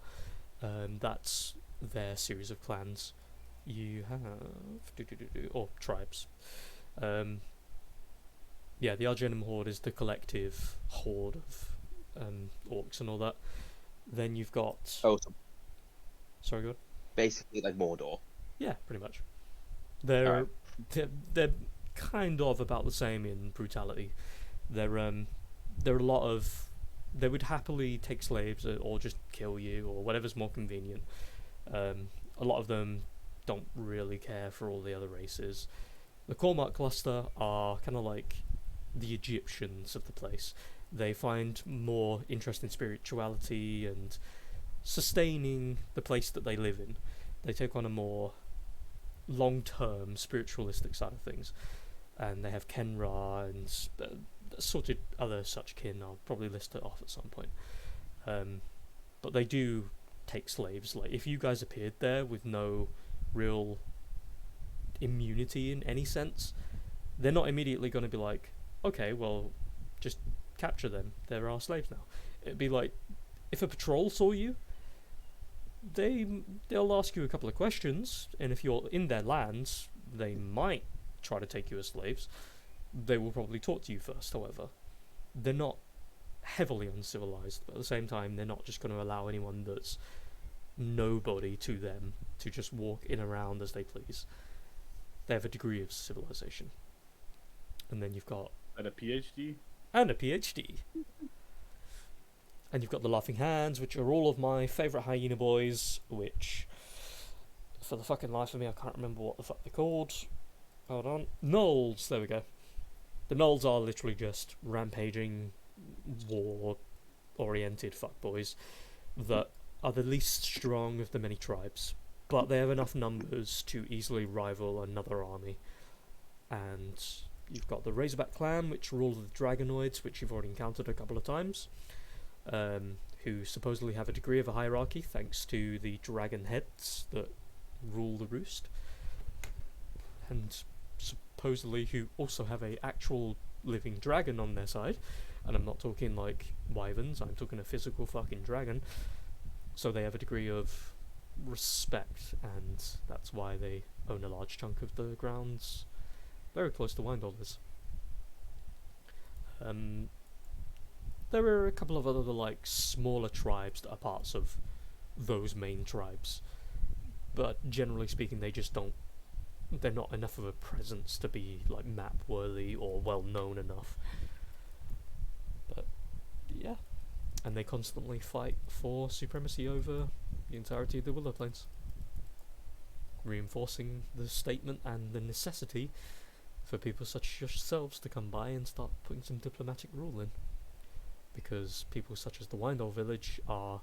That's their series of clans. You have or tribes. Yeah, the Argenum Horde is the collective horde of orcs and all that. Then you've got. Oh, so Sorry, go on. basically like Mordor. Yeah, pretty much. They're Alright. they're kind of about the same in brutality. They're a lot of. They would happily take slaves or just kill you or whatever's more convenient. A lot of them don't really care for all the other races. The Cormac cluster are kind of like the Egyptians of the place. They find more interest in spirituality and sustaining the place that they live in. They take on a more long-term spiritualistic side of things, and they have Kenra and assorted other such kin. I'll probably list it off at some point. But they do take slaves. Like, if you guys appeared there with no real immunity in any sense, they're not immediately going to be like, okay, well, just capture them. They're our slaves now. It'd be like, if a patrol saw you, they'll ask you a couple of questions, and if you're in their lands, they might try to take you as slaves. They will probably talk to you first, however. They're not heavily uncivilized, but at the same time, they're not just going to allow anyone that's nobody to them to just walk in around as they please. They have a degree of civilization. And then you've got... And a PhD? And a PhD. And you've got the Laughing Hands, which are all of my favourite hyena boys, which, for the fucking life of me, I can't remember what the fuck they're called. Hold on. Gnolls, there we go. The Gnolls are literally just rampaging, war-oriented fuckboys that are the least strong of the many tribes, but they have enough numbers to easily rival another army. And you've got the Razorback clan, which rule the Dragonoids, which you've already encountered a couple of times, who supposedly have a degree of a hierarchy thanks to the dragon heads that rule the roost, and supposedly who also have a actual living dragon on their side. And I'm not talking like wyverns, I'm talking a physical fucking dragon. So they have a degree of respect, and that's why they own a large chunk of the grounds very close to Windall is. There are a couple of other like smaller tribes that are parts of those main tribes, but generally speaking, they just don't. They're not enough of a presence to be like map worthy or well known enough. But yeah, and they constantly fight for supremacy over the entirety of the Willow Plains, reinforcing the statement and the necessity for people such as yourselves to come by and start putting some diplomatic rule in. Because people such as the Windall village are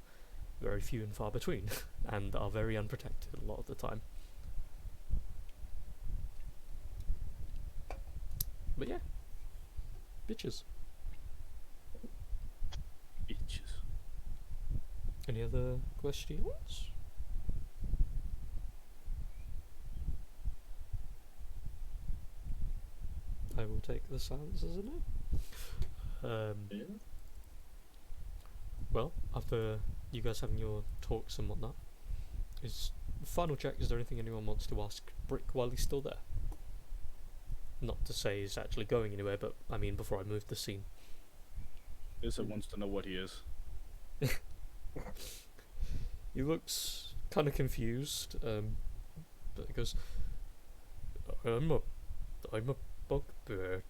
very few and far between, and are very unprotected a lot of the time. But yeah, bitches. Bitches. Any other questions? I will take the silence as a no. Yeah. Well, after you guys having your talks and whatnot, final check, is there anything anyone wants to ask Brick while he's still there? Not to say he's actually going anywhere, but I mean before I move the scene. Issa wants to know what he is. He looks kind of confused, but he goes, I'm a bugbear,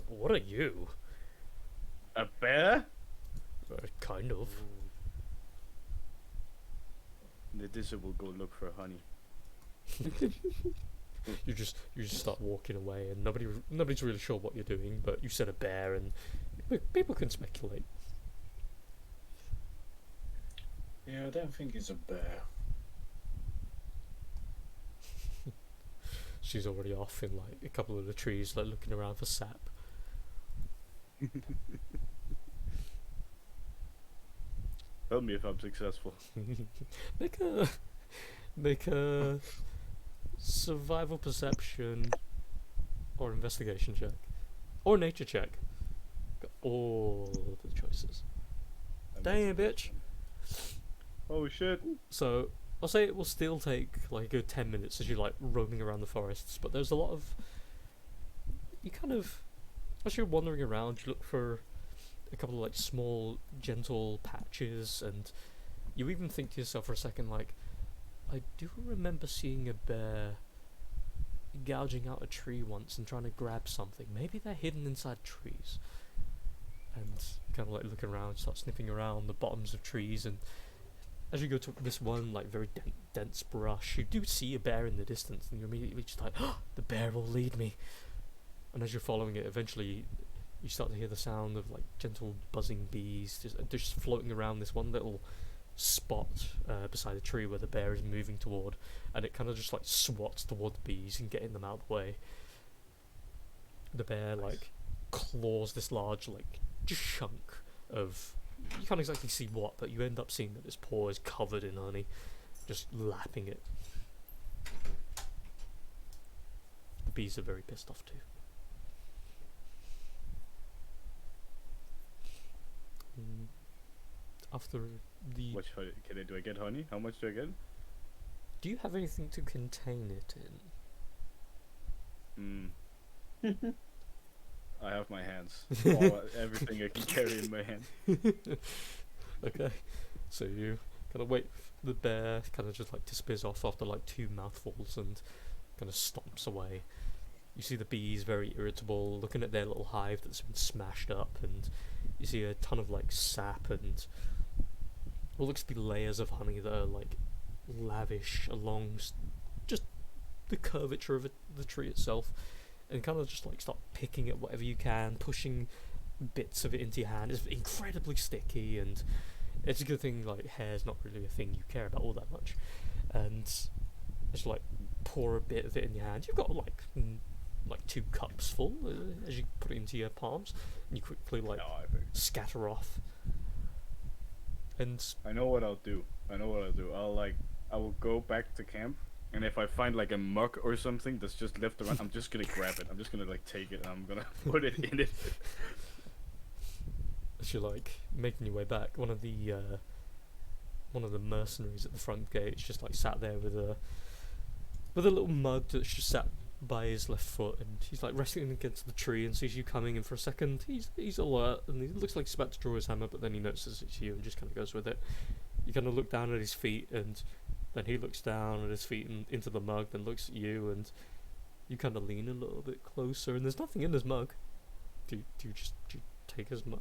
what are you? A bear? Kind of. Issa will go look for honey. You just start walking away, and nobody's really sure what you're doing, but you said a bear, and people can speculate. Yeah, I don't think it's a bear. She's already off in like a couple of the trees, like looking around for sap. Tell me if I'm successful. Make a survival perception or investigation check or nature check. Got all the choices. damn, bitch. Oh shit. So I'll say it will still take like a good 10 minutes as you're like roaming around the forests, but there's a lot of you kind of as you're wandering around, you look for a couple of like small, gentle patches, and you even think to yourself for a second, like, I do remember seeing a bear gouging out a tree once and trying to grab something. Maybe they're hidden inside trees. And kind of like look around, start sniffing around the bottoms of trees, and as you go to this one like very dense brush, you do see a bear in the distance, and you're immediately just like, oh, the bear will lead me. And as you're following it, eventually you start to hear the sound of like gentle buzzing bees just floating around this one little spot beside a tree where the bear is moving toward, and it kind of just like swats toward the bees and getting them out of the way. The bear like claws this large like chunk of, you can't exactly see what, but you end up seeing that its paw is covered in honey, just lapping it. The bees are very pissed off too. After the... What honey? Do I get honey? How much do I get? Do you have anything to contain it in? I have my hands. Everything I can carry in my hand. Okay, so you kind of wait for the bear kind of just like disappears off after like 2 mouthfuls and kind of stomps away. You see the bees very irritable, looking at their little hive that's been smashed up, and you see a ton of like sap and what looks to be layers of honey that are like lavish along just the curvature of the tree itself, and kind of just like start picking at whatever you can, pushing bits of it into your hand. It's incredibly sticky, and it's a good thing like hair's not really a thing you care about all that much. And just like pour a bit of it in your hand. You've got like 2 cups full as you put it into your palms, and you quickly like scatter off. And I know what I'll do. I will go back to camp, and if I find like a mug or something that's just left around, I'm just gonna grab it. I'm just gonna like take it and I'm gonna put it in it. As you're like making your way back, one of the mercenaries at the front gate is just like sat there with a little mug that's just sat by his left foot, and he's like resting against the tree and sees you coming, and for a second he's alert, and he looks like he's about to draw his hammer, but then he notices it's you and just kind of goes with it. You kind of look down at his feet, and then he looks down at his feet and into the mug, then looks at you, and you kind of lean a little bit closer, and there's nothing in his mug. Do you take his mug?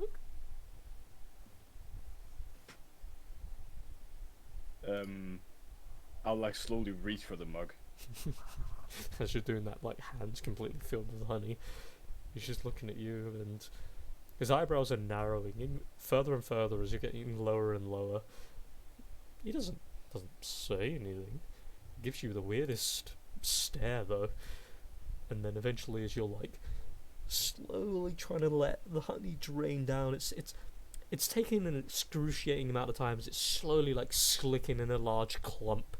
I'll like slowly reach for the mug. As you're doing that, like hands completely filled with honey, he's just looking at you, and his eyebrows are narrowing in further and further as you're getting lower and lower. He doesn't say anything. He gives you the weirdest stare though, and then eventually, as you're like slowly trying to let the honey drain down, it's taking an excruciating amount of time as it's slowly like slicking in a large clump,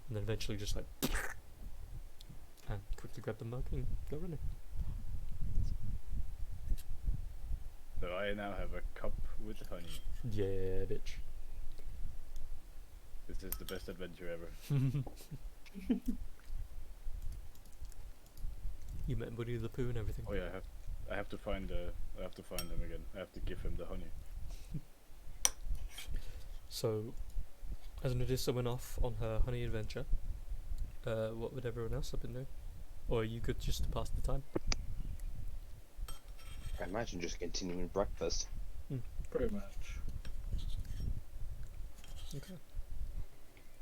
and then eventually just like and quickly grab the mug and go running. So I now have a cup with honey. Yeah, bitch. This is the best adventure ever. You met Woody the Pooh and everything. Oh yeah, I have to find him again. I have to give him the honey. So, as Nadissa went off on her honey adventure, what would everyone else have been doing? Or are you good just to pass the time? I imagine just continuing breakfast. Pretty much. Okay.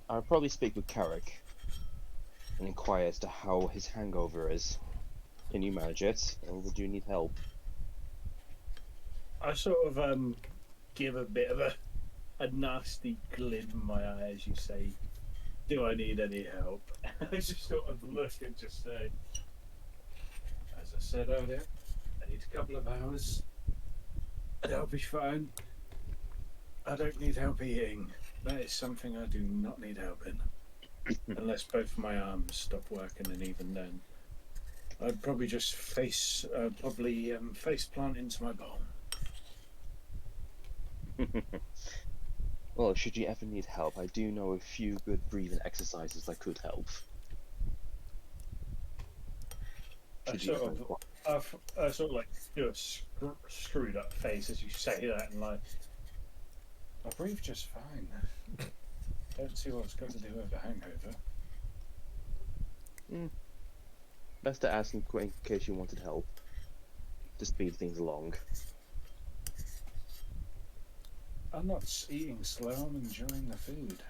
I'll probably speak with Carrick and inquire as to how his hangover is. Can you manage it, or would you need help? I sort of give a bit of a nasty glint in my eye as you say, "Do I need any help?" I just sort of look and just say, "As I said earlier, I need a couple of hours, and I'll be fine. I don't need help eating. That is something I do not need help in, unless both my arms stop working, and even then, I'd probably just face plant into my bowl." Well, should you ever need help, I do know a few good breathing exercises that could help. I Should you sort ever of, require. I sort of like do a screwed up face as you say that, and like, I breathe just fine. Don't see what it's got to do with a hangover. Best to ask in case you wanted help. To speed things along. I'm not eating slow. I'm enjoying the food.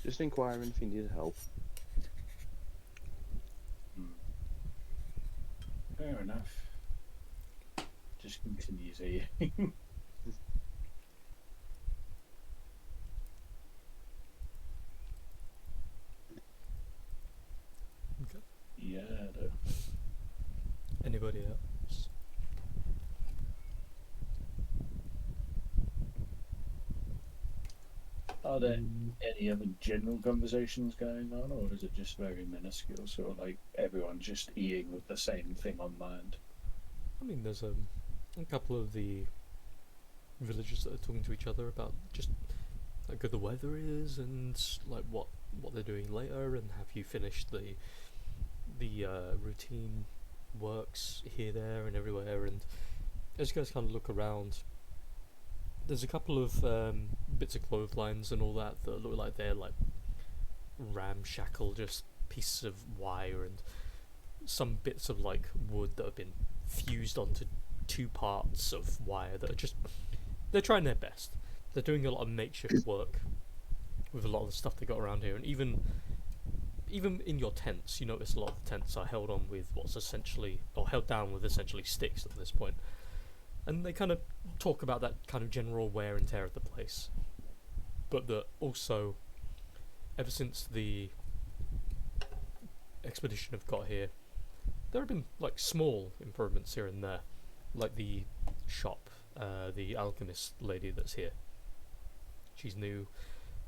Just inquiring if you needed help. Fair enough. Just continues eating. Okay. Yeah. No. Anybody else? Are there any other general conversations going on, or is it just very minuscule? Sort of like everyone just eating with the same thing on mind. I mean, there's a couple of the villagers that are talking to each other about just how good the weather is and like what they're doing later, and have you finished the routine works here, there, and everywhere. And as you guys kind of look around, there's a couple of bits of clotheslines and all that look like they're like ramshackle, just pieces of wire and some bits of like wood that have been fused onto two parts of wire that are just, they're trying their best. They're doing a lot of makeshift work with a lot of the stuff they got around here, and even in your tents, you notice a lot of the tents are held on with what's essentially, or held down with essentially sticks at this point. And they kind of talk about that kind of general wear and tear of the place, but that also, ever since the expedition have got here, there have been like small improvements here and there, like the shop, the alchemist lady that's here. She's new.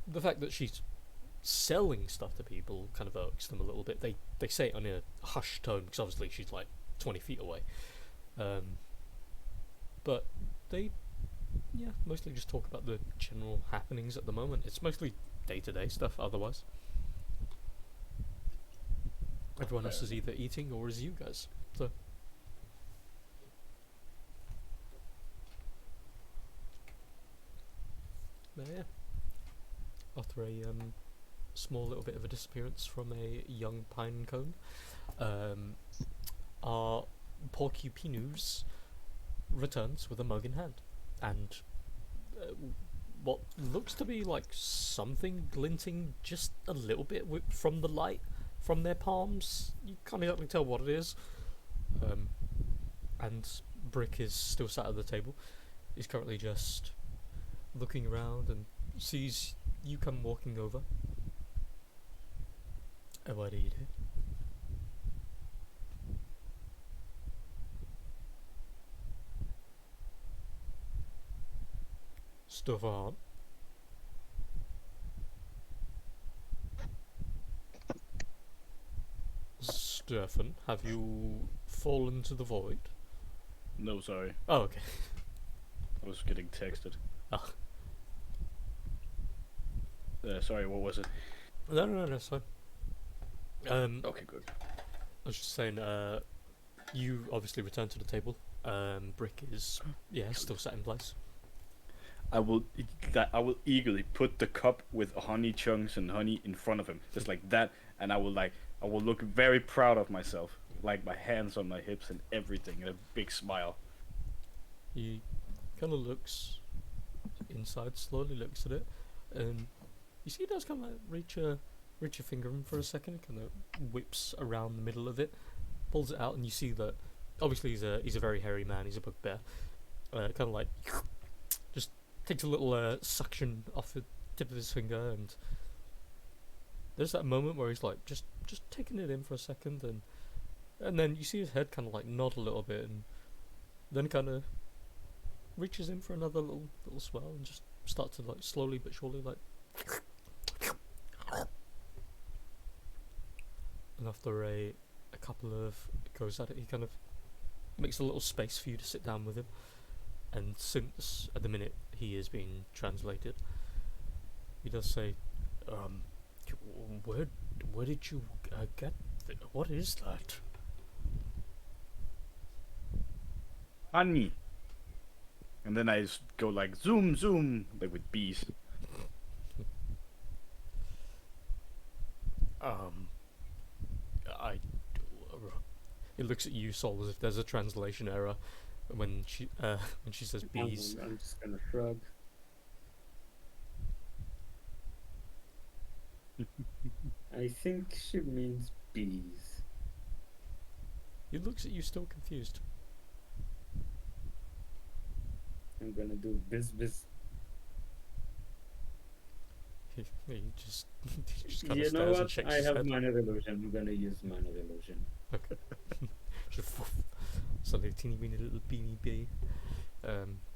The fact that she's selling stuff to people kind of irks them a little bit. They say it in a hushed tone because obviously she's like 20 feet away. But they, mostly just talk about the general happenings at the moment. It's mostly day-to-day stuff otherwise. Everyone else is either eating or is you guys. So. But yeah. After a small little bit of a disappearance from a young pine cone, our Porcupinus returns with a mug in hand, and what looks to be like something glinting just a little bit from the light from their palms. You can't exactly tell what it is. And Brick is still sat at the table. He's currently just looking around and sees you come walking over. And what do you do? Stefan. Stefan, have you fallen to the void? No, sorry. Oh, okay. I was getting texted. Oh. Sorry, what was it? No, it's fine. Okay, good. I was just saying, you obviously returned to the table. Brick is, still sat in place. I will eagerly put the cup with honey chunks and honey in front of him, just like that, and I will look very proud of myself, like my hands on my hips and everything, and a big smile. He kind of looks inside, slowly looks at it, and you see he does kind of reach your finger in for a second, kind of whips around the middle of it, pulls it out, and you see that obviously he's a very hairy man, he's a bugbear, kind of like just takes a little suction off the tip of his finger, and there's that moment where he's like just taking it in for a second, and then you see his head kind of like nod a little bit, and then kind of reaches in for another little swell and just starts to like slowly but surely like. And after a couple of goes at it, he kind of makes a little space for you to sit down with him. And since at the minute he is being translated, he does say, where did you get? What is that? Honey. And then I just go like zoom, zoom, like with bees. I. It looks at you, Sol, as if there's a translation error when she says bees. I'm just gonna shrug. I think she means bees. He looks at you, still confused. I'm gonna do biz. He just kind of You know stares and what? shakes I his have head. minor illusion. I'm gonna use minor illusion. Okay. Just suddenly a teeny weeny little beanie bee.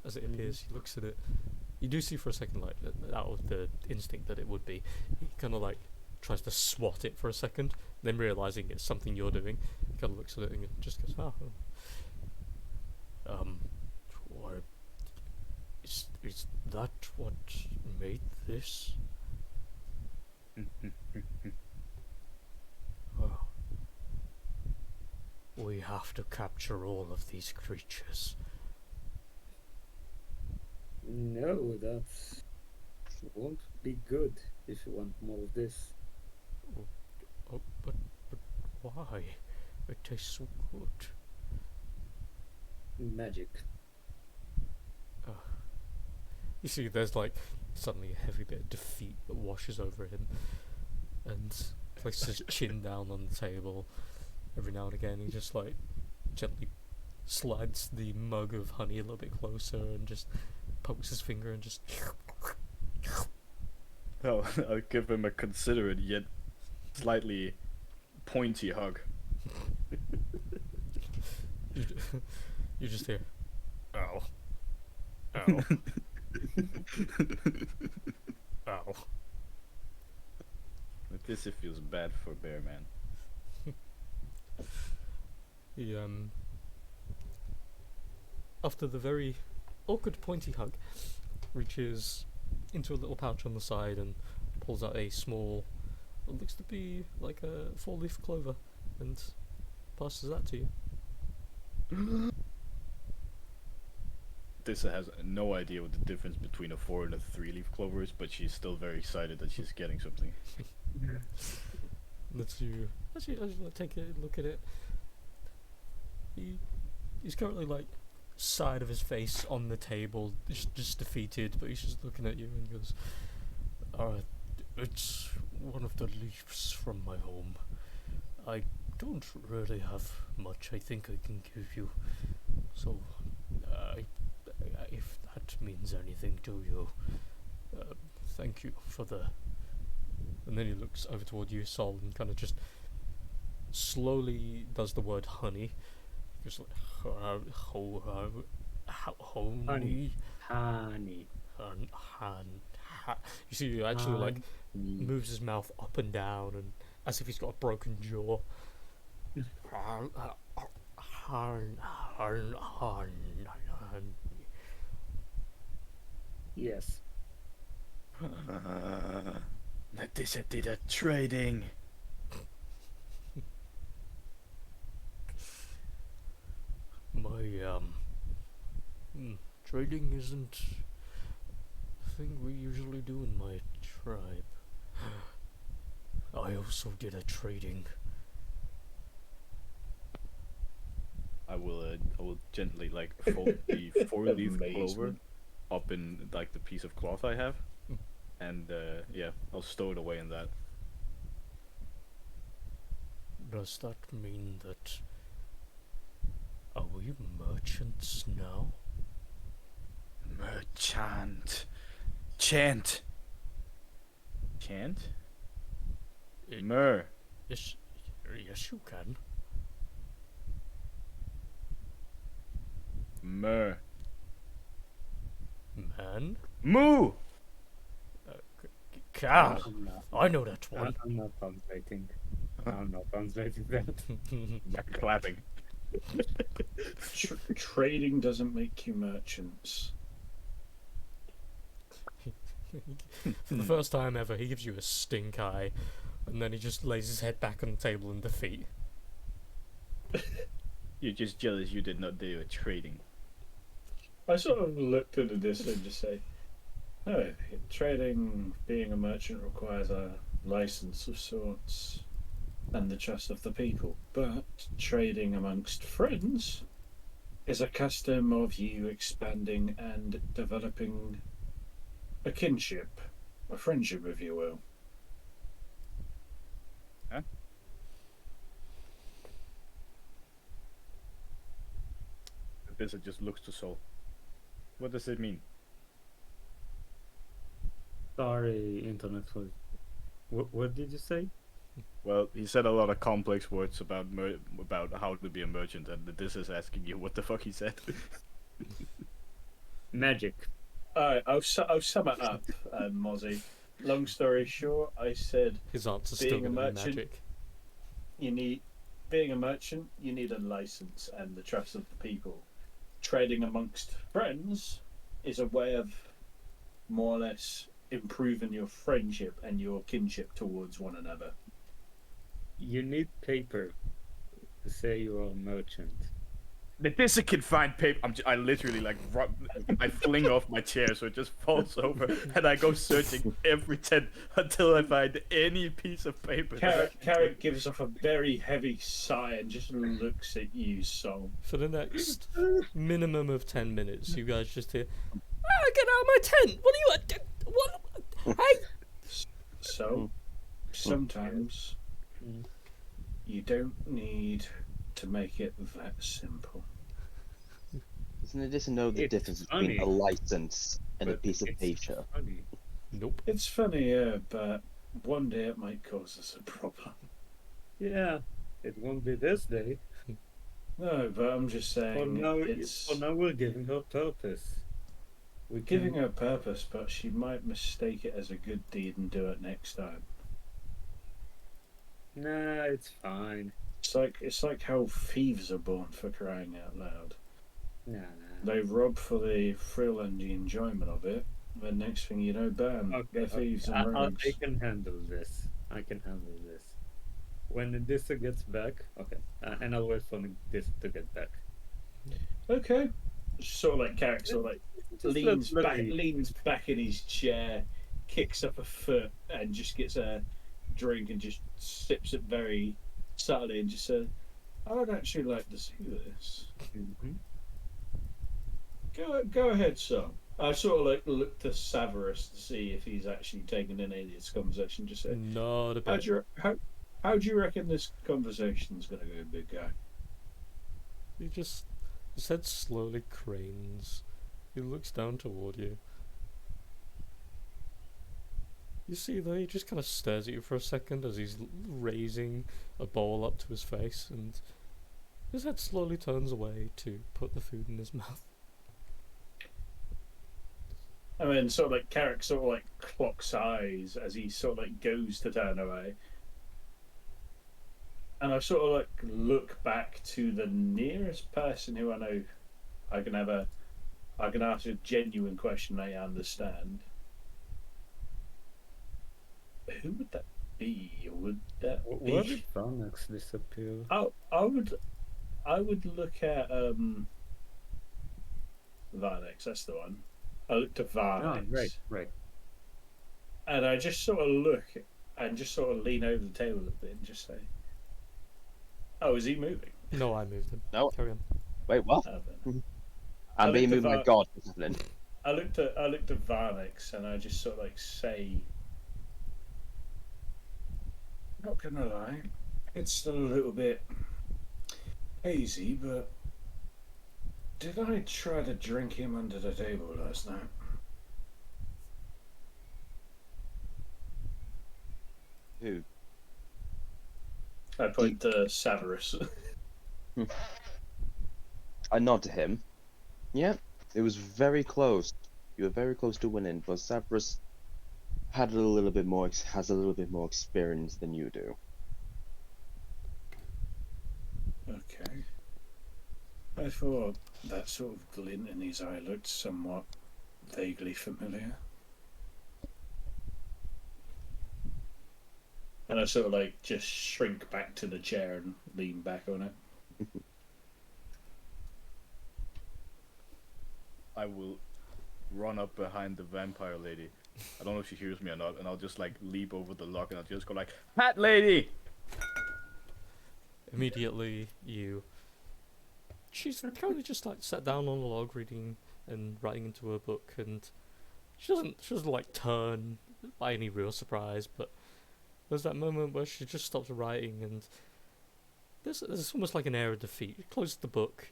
As it appears, he looks at it. You do see for a second, like, out of the instinct that it would be, he kind of like tries to swat it for a second, then realizing it's something you're doing, he kind of looks at it and just goes, what, is that what made this? Oh. We have to capture all of these creatures. No, that won't be good if you want more of this. Oh, but why? It tastes so good. Magic. You see, there's like suddenly a heavy bit of defeat that washes over him, and places his chin down on the table. Every now and again, he just like gently slides the mug of honey a little bit closer and just pokes his finger and just. I'll give him a considerate yet slightly pointy hug. You just hear, ow, ow, ow. This feels bad for Bear Man. He after the very awkward pointy hug, reaches into a little pouch on the side and pulls out a small, what looks to be like a 4-leaf clover, and passes that to you. Tissa has no idea what the difference between a 4 and a 3-leaf clover is, but she's still very excited that she's getting something. Lets you actually take a look at it. He's currently like side of his face on the table, just defeated, but he's just looking at you and goes, it's one of the leaves from my home. I don't really have much I think I can give you, so if that means anything to you, thank you for the. And then he looks over toward you, Sol, and kind of just slowly does the word honey. Just like honey. Honey. You see, he actually like moves his mouth up and down, and as if he's got a broken jaw. Yes. Atlesia did a trading. My trading isn't a thing we usually do in my tribe. I also did a trading. I will gently like fold the 4-leaf clover Amazement. up in like the piece of cloth I have, and yeah, I'll stow it away in that. Does that mean that are we merchants now? Merchant, chant, chant, mer. Yes, yes, you can. Mer. Man, Moo! cow. I'm not, I know that one. I'm not translating. I'm not translating that. Back clapping. Trading doesn't make you merchants. For the first time ever, he gives you a stink eye, and then he just lays his head back on the table in defeat. You're just jealous you did not do a trading. I sort of looked into this and just say, no, trading, being a merchant requires a license of sorts and the trust of the people. But trading amongst friends is a custom of you expanding and developing a kinship, a friendship, if you will. This just looks to Sol. What does it mean? Sorry, internet for. What did you say? Well, he said a lot of complex words about about how to be a merchant, and this is asking you what the fuck he said. Magic. I'll sum it up, Mozzie. Long story short, I said His answer's Being still a going to be merchant- magic. being a merchant, you need a license and the trust of the people. Trading amongst friends is a way of more or less improving your friendship and your kinship towards one another. You need paper to say you are a merchant. This can find paper. I literally like I fling off my chair so it just falls over, and I go searching every tent until I find any piece of paper. Carrot gives off a very heavy sigh and just looks at you, Sol. For the next minimum of 10 minutes, you guys just hear, get out of my tent! What are you what? Hey! So, sometimes you don't need to make it that simple. Isn't it just to know the It's difference funny, between a license and a but piece of it's paper? funny. Nope. It's funny, yeah, but one day it might cause us a problem. Yeah, it won't be this day. No, but I'm just For saying now, it's for now we're giving her purpose. We're giving her purpose, but she might mistake it as a good deed and do it next time. Nah, it's fine. It's like how thieves are born, for crying out loud. Nah. They rob for the thrill and the enjoyment of it. The next thing you know, bam, they're thieves and rogues. I can handle this. I can handle this. When this gets back, okay, and I'll wait for this to get back. Okay. Sort of like Carrick, sort of like Just leans back in his chair, kicks up a foot, and just gets a drink and just sips it very subtly and just says, "I would actually like to see this. Mhm. Go ahead, son." I sort of like look to Severus to see if he's actually taken any of this conversation. Just say, Not a how bit. do you reckon this conversation's gonna go, big guy? His head slowly cranes. He looks down toward you. You see though, he just kind of stares at you for a second as he's raising a bowl up to his face, and his head slowly turns away to put the food in his mouth. I mean, sort of like Carrick sort of like clocks eyes as he sort of like goes to turn away. And I sort of like look back to the nearest person who I know I can ask a genuine question I understand. Who would that be? Would that Where be? did Varnax disappear? I would look at Varnex, that's the one. I looked at Varnex. Right. And I just sort of look and just sort of lean over the table a bit and just say, "Oh, is he moving?" No, I moved him. No. Carry on. Wait, what? Oh, then. I'm being looked moved. at My God, what's happening? I looked at Varnex and I just sort of like say, "Not gonna lie, it's still a little bit hazy, but did I try to drink him under the table last night?" Who? I point to Severus. I nod to him. Yeah, it was very close. You were very close to winning, but Severus has a little bit more experience than you do. Okay. I thought that sort of glint in his eye looked somewhat vaguely familiar. And I sort of like just shrink back to the chair and lean back on it. I will run up behind the vampire lady. I don't know if she hears me or not, and I'll just like leap over the log and I'll just go like, "Hat lady!" Immediately, she's kind of just like sat down on a log, reading and writing into her book, and she doesn't like turn by any real surprise, but there's that moment where she just stops writing, and there's almost like an air of defeat. She closes the book,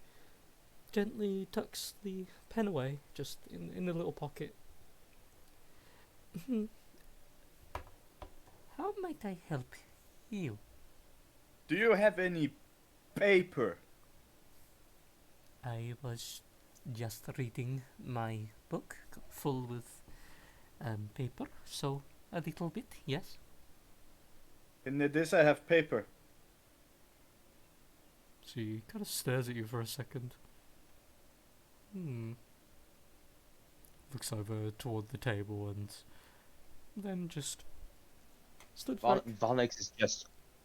gently tucks the pen away, just in the little pocket. How might I help you? Do you have any paper? I was just reading my book, full with paper, so a little bit, yes. In this I have paper. She kind of stares at you for a second. Looks over toward the table and then just stood for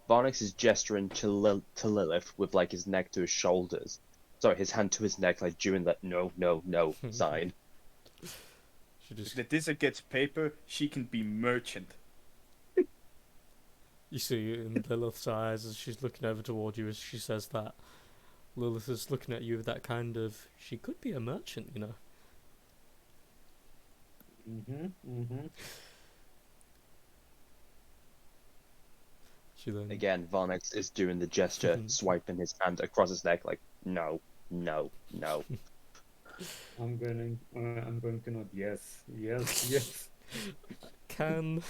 Varnix is gesturing to Lilith with like his neck to his shoulders. Sorry, his hand to his neck, like doing that no sign. She just, If Letizia gets paper, she can be merchant. you see in Lilith's eyes as she's looking over toward you as she says that. Lilith is looking at you with that kind of, she could be a merchant, you know. She then Again, Varnix is doing the gesture, swiping his hand across his neck, like no. I'm going to nod yes. can.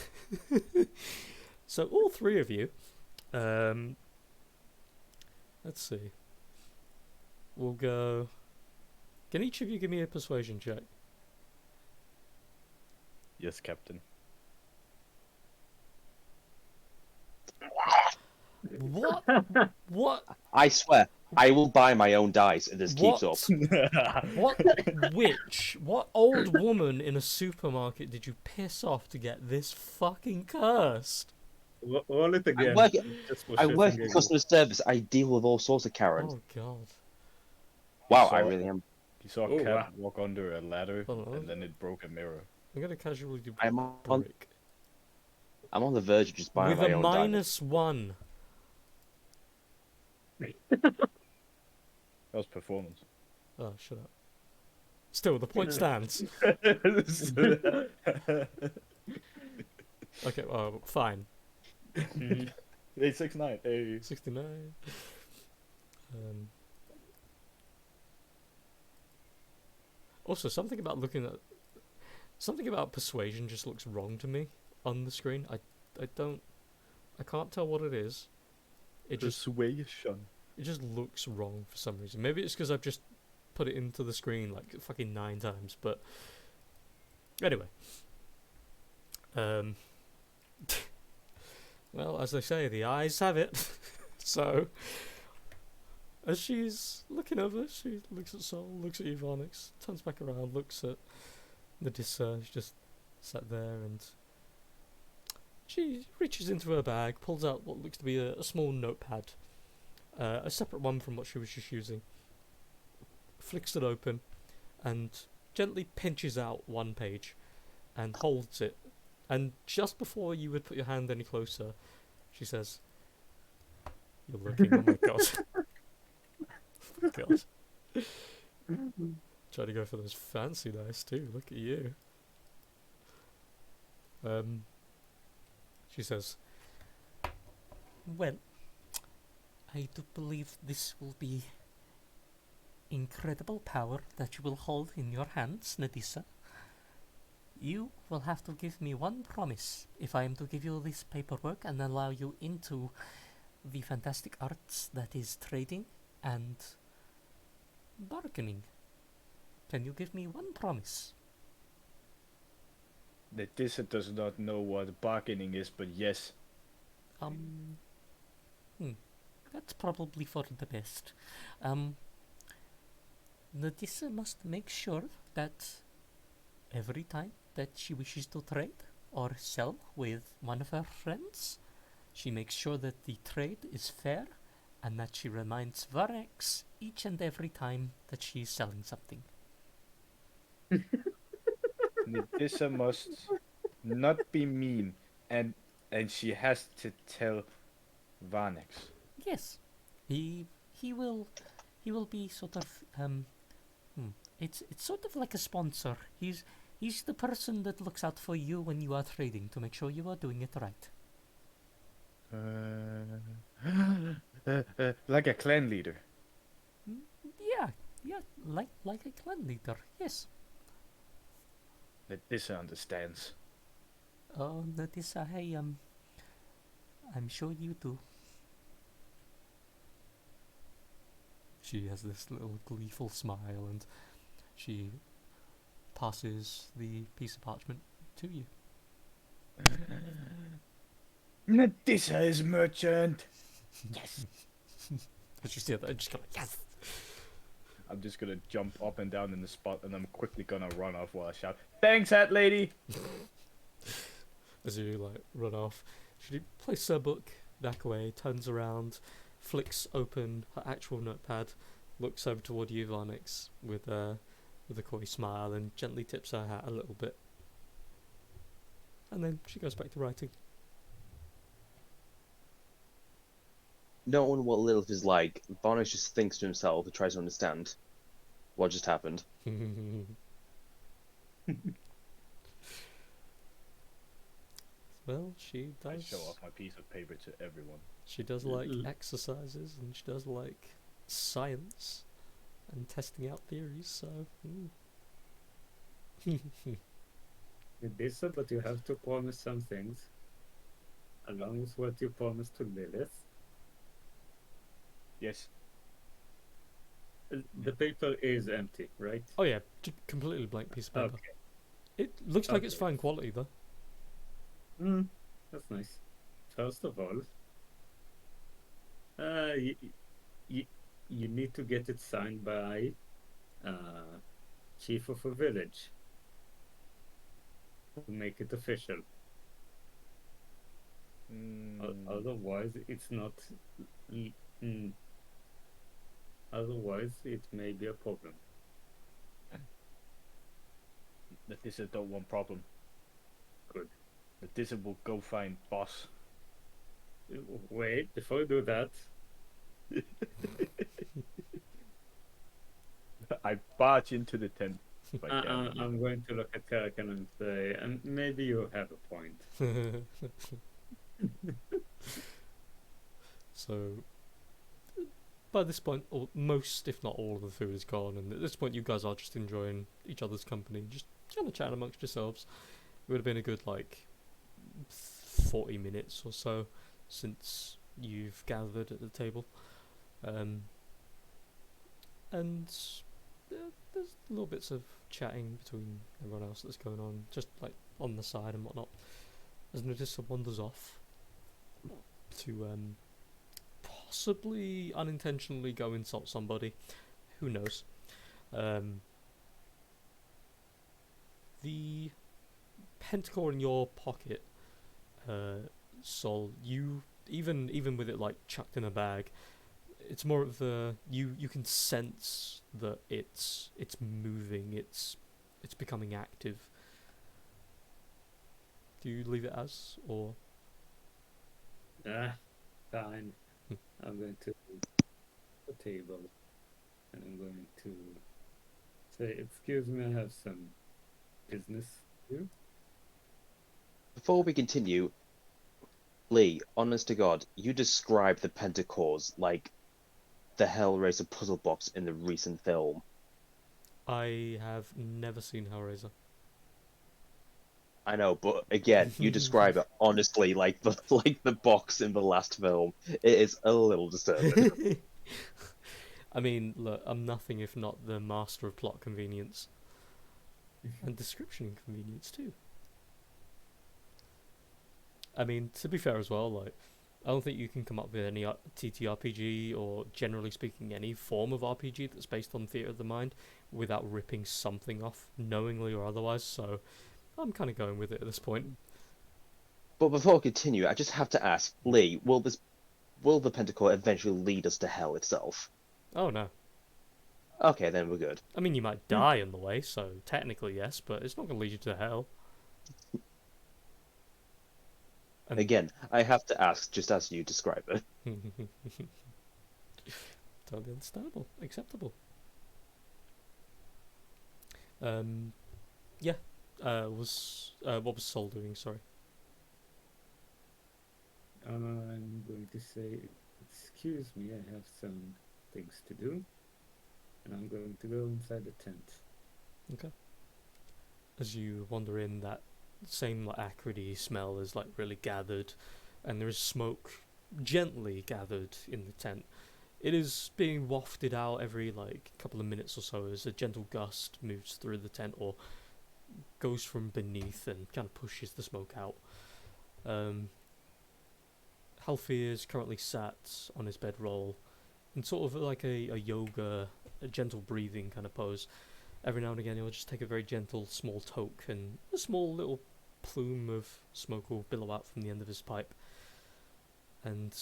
So all three of you, let's see. We'll go. Can each of you give me a persuasion check? Yes, Captain. What? What? I swear, I will buy my own dice if this keeps up. What witch? What old woman in a supermarket did you piss off to get this fucking cursed? Roll it again. I work in customer service. I deal with all sorts of Karens. Oh god. Wow, So- I really am. You saw a Oh, cat wow. walk under a ladder, Hold on. and then it broke a mirror. I'm gonna casually do I'm on brick. the verge of just buying With my a own dice. -1. That was performance. Oh, shut up. Still, the point stands. Okay, fine. Hey, 6-9. Hey. 69. Also, something about persuasion just looks wrong to me on the screen. I can't tell what it is. It just looks wrong for some reason. Maybe it's because I've just put it into the screen like fucking 9 times. But anyway, well, as they say, the eyes have it. So, as she's looking over, she looks at Sol, looks at Varnix, turns back around, looks at Nadissa, who's just sat there, and she reaches into her bag, pulls out what looks to be a small notepad, a separate one from what she was just using, flicks it open, and gently pinches out one page, and holds it, and just before you would put your hand any closer, she says, "You're looking, oh my god." God. Try to go for those fancy dice too, look at you. She says, "Well, I do believe this will be incredible power that you will hold in your hands, Nadissa. You will have to give me one promise if I am to give you this paperwork and allow you into the fantastic arts that is trading and bargaining. Can you give me one promise?" Letizia does not know what bargaining is, but yes. That's probably for the best. Nadissa must make sure that every time that she wishes to trade or sell with one of her friends, she makes sure that the trade is fair and that she reminds Varex each and every time that she is selling something. Nidissa must not be mean, and she has to tell Vanex. Yes, he will be sort of it's sort of like a sponsor. He's the person that looks out for you when you are trading to make sure you are doing it right. Like a clan leader. Yeah, yeah, like a clan leader. Yes. Nidissa understands. Oh, Nadissa, hey, I'm sure you do. She has this little gleeful smile and she passes the piece of parchment to you. Nidissa is merchant. Yes. As you see that, I'm just going yes. I'm just gonna jump up and down in the spot, and I'm quickly gonna run off while I shout, "Thanks, hat lady!" As you like run off, she places her book back away, turns around, flicks open her actual notepad, looks over toward you, Varnix, with a coy smile, and gently tips her hat a little bit. And then she goes back to writing. Knowing what Lilith is like, Varnish just thinks to himself and tries to understand what just happened. Well, she does. I show off my piece of paper to everyone. She does like exercises, and she does like science and testing out theories. So. With this, but you have to promise some things, along with what you promised to Lilith. Yes. The paper is empty, right? Oh yeah, completely blank piece of paper. Okay. It looks like it's Okay. fine quality though. That's nice. First of all, you need to get it signed by chief of a village to make it official. Otherwise, it's not. Otherwise, it may be a problem. Nidissa don't want problem. Good. Nidissa will go find boss. Wait, before you do that, I barge into the tent. If I can. I'm going to look at Karakan and say, and maybe you have a point. So, by this point, most, if not all, of the food is gone, and at this point, you guys are just enjoying each other's company, just kind of chatting amongst yourselves. It would have been a good 40 minutes or so since you've gathered at the table, and there's little bits of chatting between everyone else that's going on, just like on the side and whatnot. As Nadissa wanders off to possibly unintentionally go insult somebody, who knows. The pentacle in your pocket, Sol, you even with it chucked in a bag, it's more of the you can sense that it's moving, it's becoming active. Do you leave it as, or? Fine. I'm going to the table, and I'm going to say, "Excuse me, I have some business here." Before we continue, Lee, honest to God, you describe the Pentacores like the Hellraiser puzzle box in the recent film. I have never seen Hellraiser. I know, but again, you describe it honestly like the box in the last film. It is a little disturbing. I mean, look, I'm nothing if not the master of plot convenience and description convenience too. I mean, to be fair as well, I don't think you can come up with any TTRPG, or generally speaking any form of RPG that's based on theatre of the mind, without ripping something off, knowingly or otherwise, so I'm kind of going with it at this point. But before I continue, I just have to ask, Lee, will the Pentacle eventually lead us to hell itself? Oh no. Okay, then we're good. I mean, you might die on the way, so technically yes, but it's not going to lead you to hell. And Again, I have to ask just as you describe it. totally understandable, acceptable. Yeah. What was Sol doing? Sorry. I'm going to say, excuse me, I have some things to do, and I'm going to go inside the tent. Okay. As you wander in, that same like acridy smell is like really gathered, and there is smoke gently gathered in the tent. It is being wafted out every like couple of minutes or so as a gentle gust moves through the tent or goes from beneath and kind of pushes the smoke out. Halfir is currently sat on his bedroll in sort of like a yoga, a gentle breathing kind of pose. Every now and again he'll just take a very gentle small toke, and a small little plume of smoke will billow out from the end of his pipe, and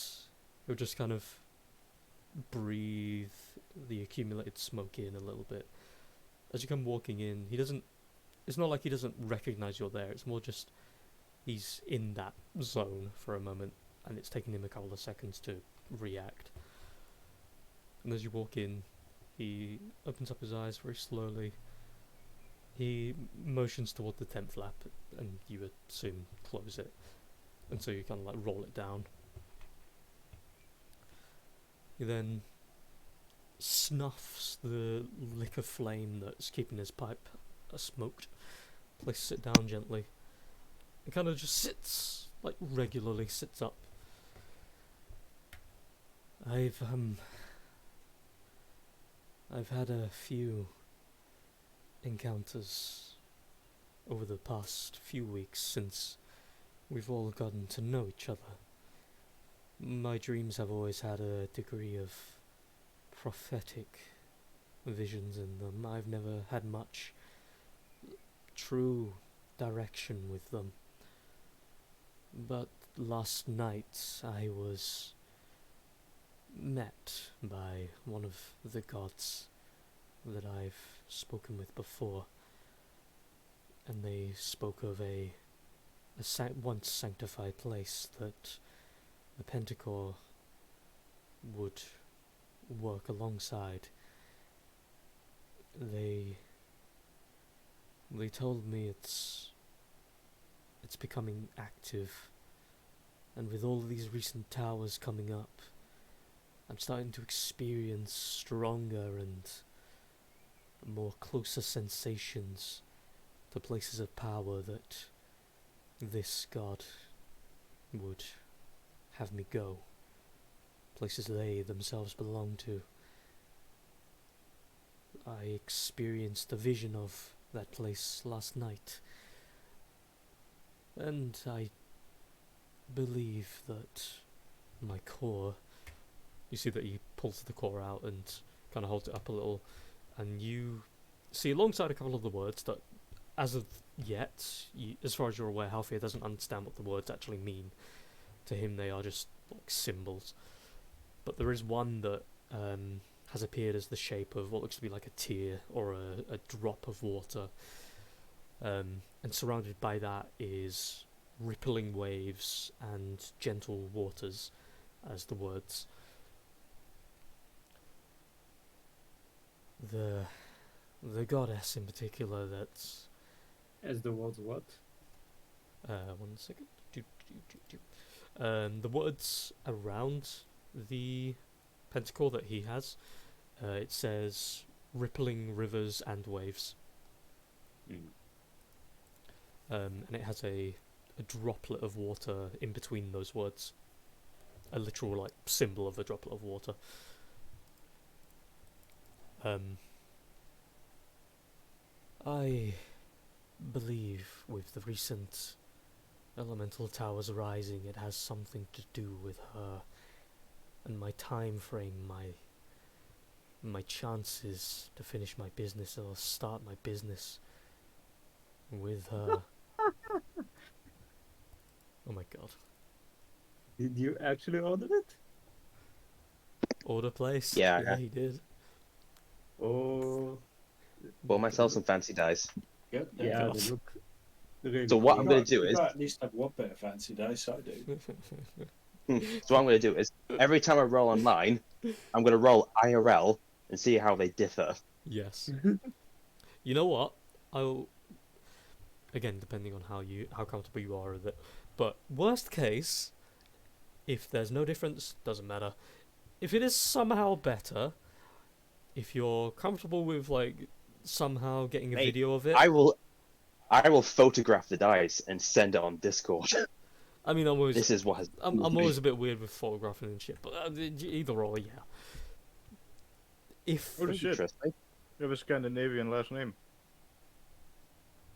he'll just kind of breathe the accumulated smoke in a little bit. As you come walking in, it's not like he doesn't recognize you're there, it's more just he's in that zone for a moment, and it's taking him a couple of seconds to react. And as you walk in, he opens up his eyes very slowly. He motions toward the tent flap, and you assume close it. And so you kind of like roll it down. He then snuffs the lick of flame that's keeping his pipe smoked, places it down gently, and kind of just sits, like regularly sits up. I've had a few encounters over the past few weeks since we've all gotten to know each other. My dreams have always had a degree of prophetic visions in them. I've never had much true direction with them. But last night I was met by one of the gods that I've spoken with before, and they spoke of a once sanctified place that the Pentacle would work alongside. They told me it's becoming active, and with all these recent towers coming up, I'm starting to experience stronger and more closer sensations to places of power that this god would have me go. Places they themselves belong to. I experienced a vision of that place last night, and I believe that my core... You see that he pulls the core out and kind of holds it up a little, and you see alongside a couple of the words that, as of yet, as far as you're aware, Halfir doesn't understand what the words actually mean. To him they are just like symbols. But there is one that has appeared as the shape of what looks to be like a tear or a drop of water. And surrounded by that is rippling waves and gentle waters as the words. The goddess in particular that's... As the words what? 1 second. The words around the pentacle that he has, it says rippling rivers and waves. And it has a droplet of water in between those words. A literal like symbol of a droplet of water. I believe with the recent elemental towers rising, it has something to do with her. And my time frame, my chances to finish my business or start my business with her. Oh my god. Did you actually order it? Order place? Yeah, Yeah, he did. Oh, bought myself some fancy dice. Yep, yeah, God. they look really So what cool. I'm gonna do you is, got at least have one bit of fancy dice, I do. so what I'm gonna do is, every time I roll online, I'm gonna roll IRL and see how they differ. Yes. You know what? I'll again depending on how comfortable you are with it. But worst case, if there's no difference, doesn't matter. If it is somehow better, if you're comfortable with like somehow getting a Mate, video of it, I will photograph the dice and send it on Discord. I mean, I'm always This is what has. I'm always a bit weird with photographing and shit, but either or, yeah. If Holy shit! Interesting. You have a Scandinavian last name.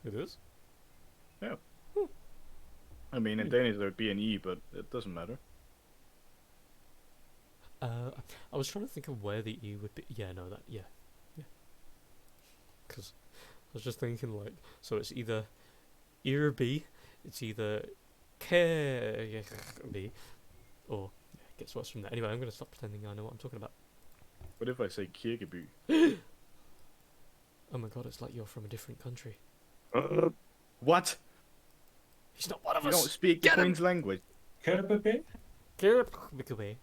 it is, I mean, in Danish there would be an E, but it doesn't matter. I was trying to think of where the E would be. Yeah, no, yeah. Because I was just thinking like, so it's either Irby, it's either Kirby, or yeah, it gets worse from there. Anyway, I'm gonna stop pretending I know what I'm talking about. What if I say Kirkeby? Oh my god, it's like you're from a different country. What? He's not one of You us. don't speak the Get him! Queen's language? Kirby? Kirby. Kirkeby.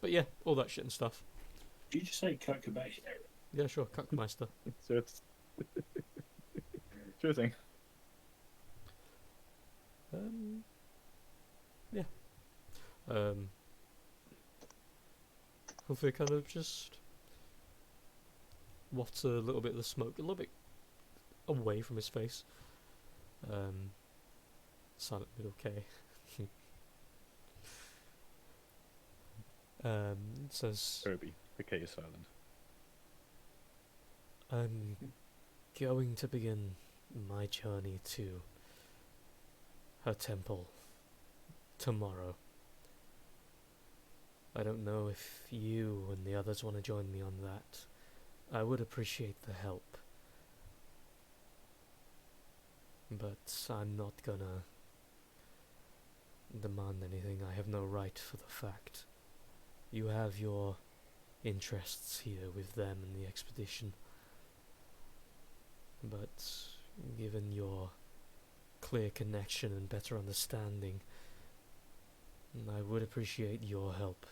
But yeah, all that shit and stuff. Did you just say Kirby? Yeah, sure, Kackmeister. So it's sure thing. Yeah. Hopefully, kind of just wafts a little bit of the smoke, a little bit away from his face. Silent middle K. It says, Kirby. The K is silent. I'm going to begin my journey to her temple tomorrow. I don't know if you and the others want to join me on that. I would appreciate the help. But I'm not gonna demand anything. I have no right for the fact. You have your interests here with them and the expedition. But given your clear connection and better understanding, I would appreciate your help.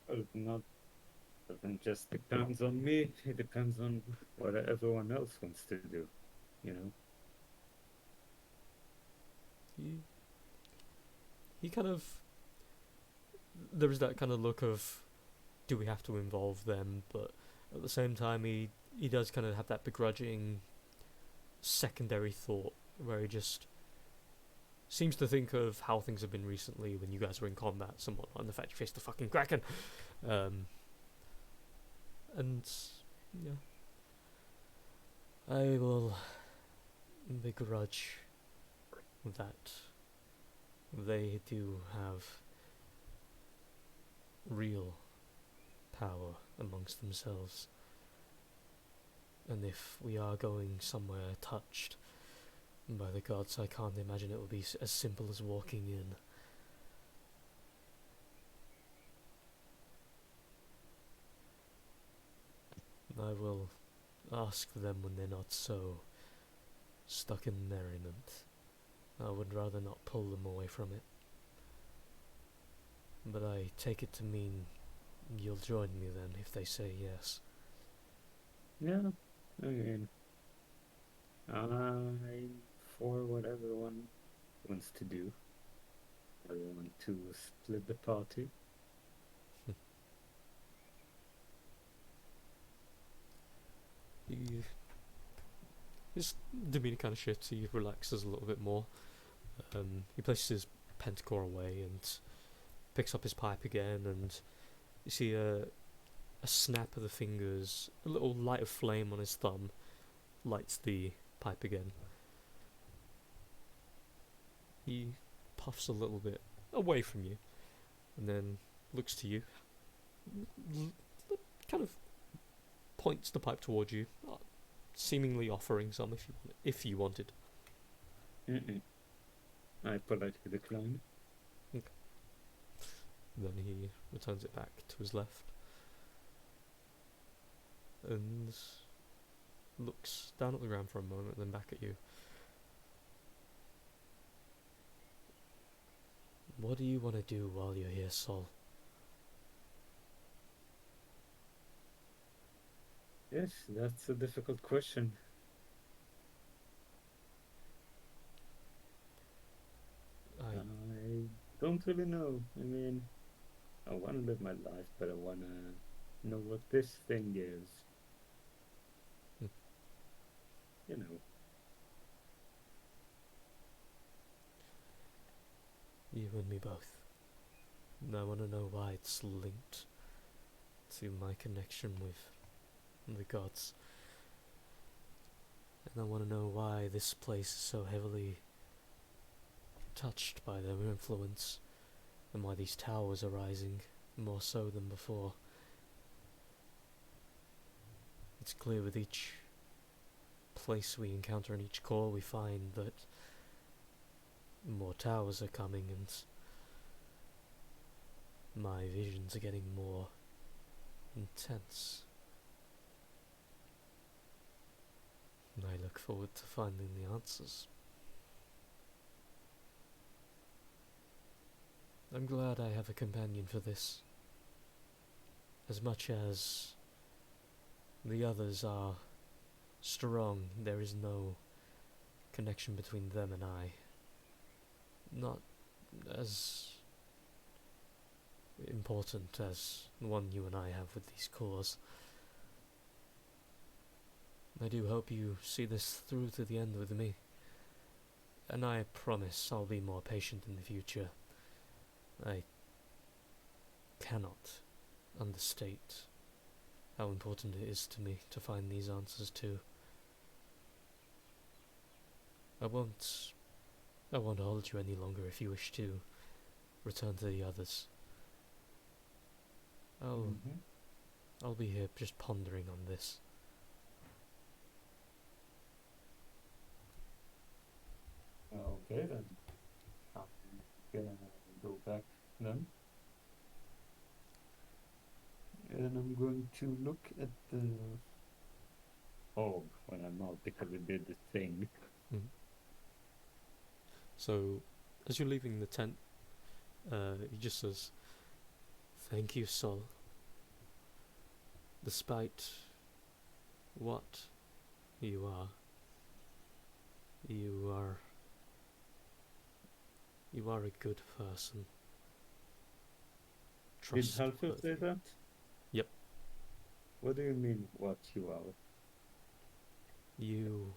Well, not doesn't just depends on me. It depends on what everyone else wants to do. You know. He kind of, there is that kind of look of, do we have to involve them? But at the same time, he does kind of have that begrudging secondary thought where he just seems to think of how things have been recently when you guys were in combat somewhat, and the fact you faced the fucking Kraken. And yeah, I will begrudge that they do have real power amongst themselves, and if we are going somewhere touched by the gods, I can't imagine it will be as simple as walking in. I will ask them when they're not so stuck in merriment. I would rather not pull them away from it. But I take it to mean you'll join me then if they say yes. Yeah. I mean, I'm for what everyone wants to do. I want to split the party. His demeanor kind of shifts. He relaxes a little bit more. He places his pentacore away and picks up his pipe again, and you see a snap of the fingers, a little light of flame on his thumb lights the pipe again. He puffs a little bit away from you, and then looks to you, kind of points the pipe towards you, seemingly offering some if you wanted. Mm-mm. I politely decline. Then he returns it back to his left and looks down at the ground for a moment, then back at you. What do you want to do while you're here, Sol? Yes, that's a difficult question. I don't really know. I mean, I want to live my life, but I want to know what this thing is. Hmm. You know. You and me both. And I want to know why it's linked to my connection with the gods. And I want to know why this place is so heavily touched by their influence, and why these towers are rising more so than before. It's clear with each place we encounter in each core we find that more towers are coming, and my visions are getting more intense. And I look forward to finding the answers. I'm glad I have a companion for this. As much as the others are strong, there is no connection between them and I. Not as important as the one you and I have with these cores. I do hope you see this through to the end with me. And I promise I'll be more patient in the future. I cannot understate how important it is to me to find these answers too. I won't hold you any longer if you wish to return to the others. I'll be here just pondering on this. Okay then. I'm gonna go back then. And I'm going to look at the orb when I'm out because it did the thing. Mm. So, as you're leaving the tent, he just says, "Thank you, Sol. Despite what you are a good person. Did Halford say that? Yep. What do you mean, what you are? You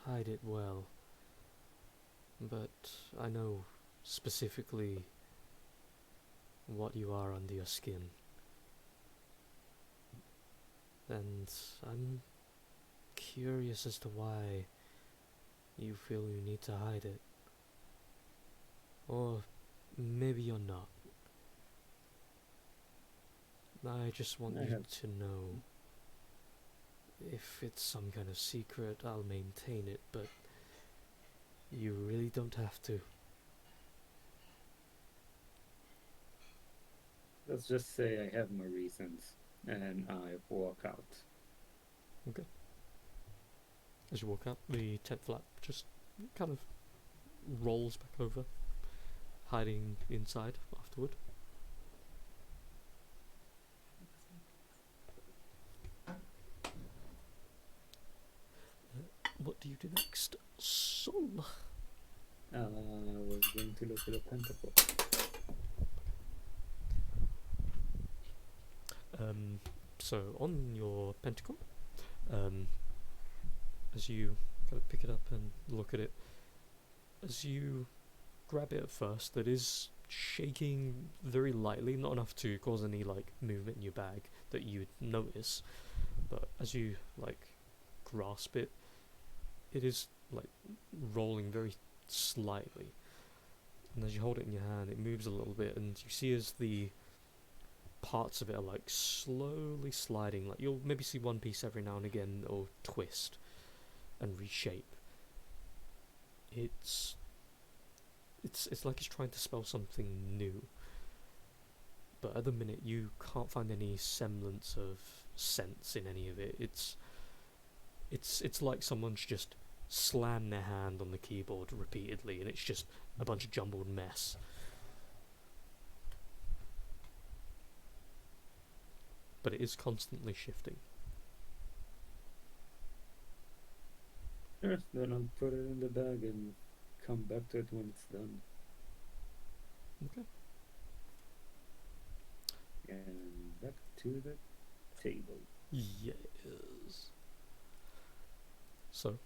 hide it well, but I know specifically what you are under your skin. And I'm curious as to why you feel you need to hide it. Or maybe you're not. I just want you to know, if it's some kind of secret, I'll maintain it, but you really don't have to. Let's just say I have my reasons, and I walk out. Okay. As you walk out, the tent flap just kind of rolls back over, hiding inside afterward. What do you do next, Sol? I was going to look at the pentacle. So on your pentacle, as you kind of pick it up and look at it, as you grab it at first, that is shaking very lightly, not enough to cause any like movement in your bag. that you'd notice, but as you like grasp it, it is like rolling very slightly, and as you hold it in your hand, it moves a little bit, and you see as the parts of it are like slowly sliding. Like you'll maybe see one piece every now and again or twist and reshape. It's like it's trying to spell something new, but at the minute you can't find any semblance of sense in any of it. It's like someone's just slammed their hand on the keyboard repeatedly, and it's just a bunch of jumbled mess. But it is constantly shifting. Sure, then I'll put it in the bag and come back to it when it's done. Okay. And back to the table. Yes. So,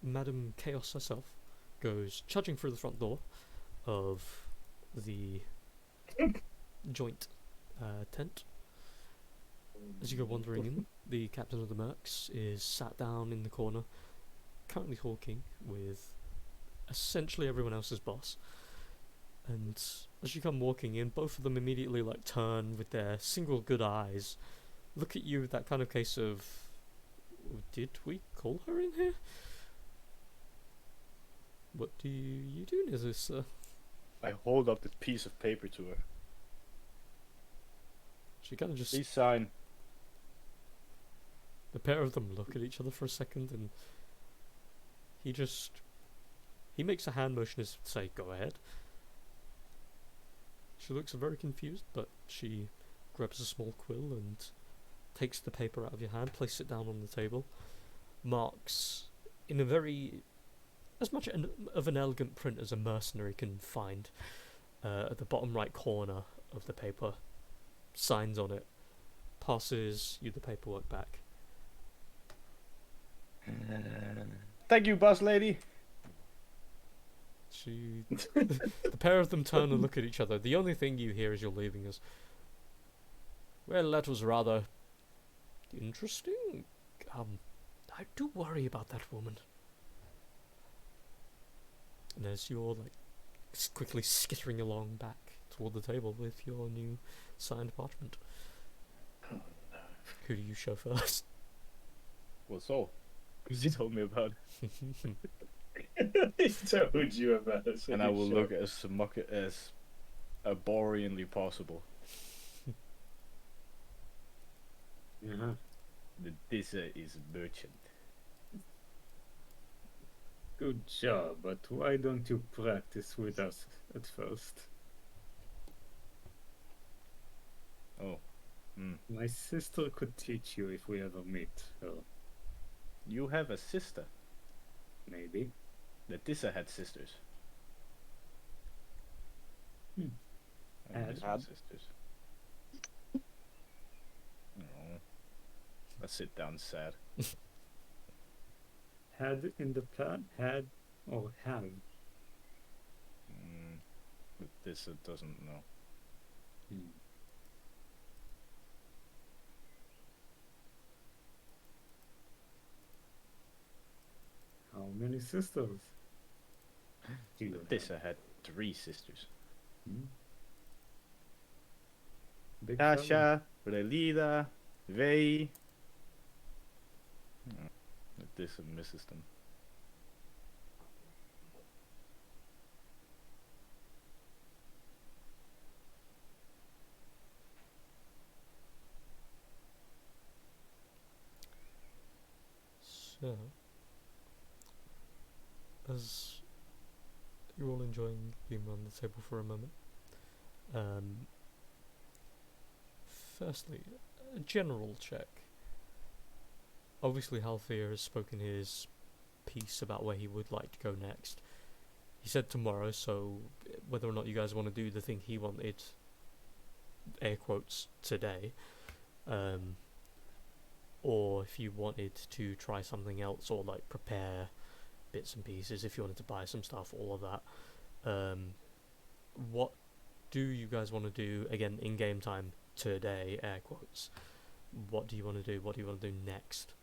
Madam Chaos herself goes trudging through the front door of the joint tent. As you go wandering in, the captain of the Mercs is sat down in the corner, currently talking with essentially everyone else's boss. And as you come walking in, both of them immediately like turn with their single good eyes, look at you with that kind of case of, did we call her in here? What do you do near this, sir? I hold up the piece of paper to her. She kind of just, Please sign. the pair of them look at each other for a second, and he makes a hand motion as to say, go ahead. She looks very confused, but she grabs a small quill and takes the paper out of your hand, places it down on the table, marks in a very, as much of an elegant print as a mercenary can find, at the bottom right corner of the paper, signs on it, passes you the paperwork back. Thank you, boss lady. The pair of them turn and look at each other. The only thing you hear as you're leaving is, well, that was rather interesting. I do worry about that woman. And as you're like quickly skittering along back toward the table with your new signed parchment, who do you show first? Well, so, because he told me about it. He told you about it. So And I you will should. look as as boringly possible. Uh-huh. The Dissa is merchant. Good job, but why don't you practice with us at first? Oh. My sister could teach you if we ever meet her. You have a sister. Maybe. The Dissa had sisters. I miss my Had. sisters. Oh. I sit down sad. Had in the past? Had or have? But Dissa doesn't know. How many sisters? Do you The Dissa had 3 sisters. Hmm? Big fella. Tasha, Relida, Vei. The Dissa misses them. So, as you're all enjoying being around the table for a moment, firstly, a general check. Obviously, Halfir has spoken his piece about where he would like to go next. He said tomorrow, so whether or not you guys want to do the thing he wanted, air quotes, today, or if you wanted to try something else, or like prepare bits and pieces, if you wanted to buy some stuff, all of that, what do you guys want to do, again, in-game time today, air quotes? What do you want to do? What do you want to do next?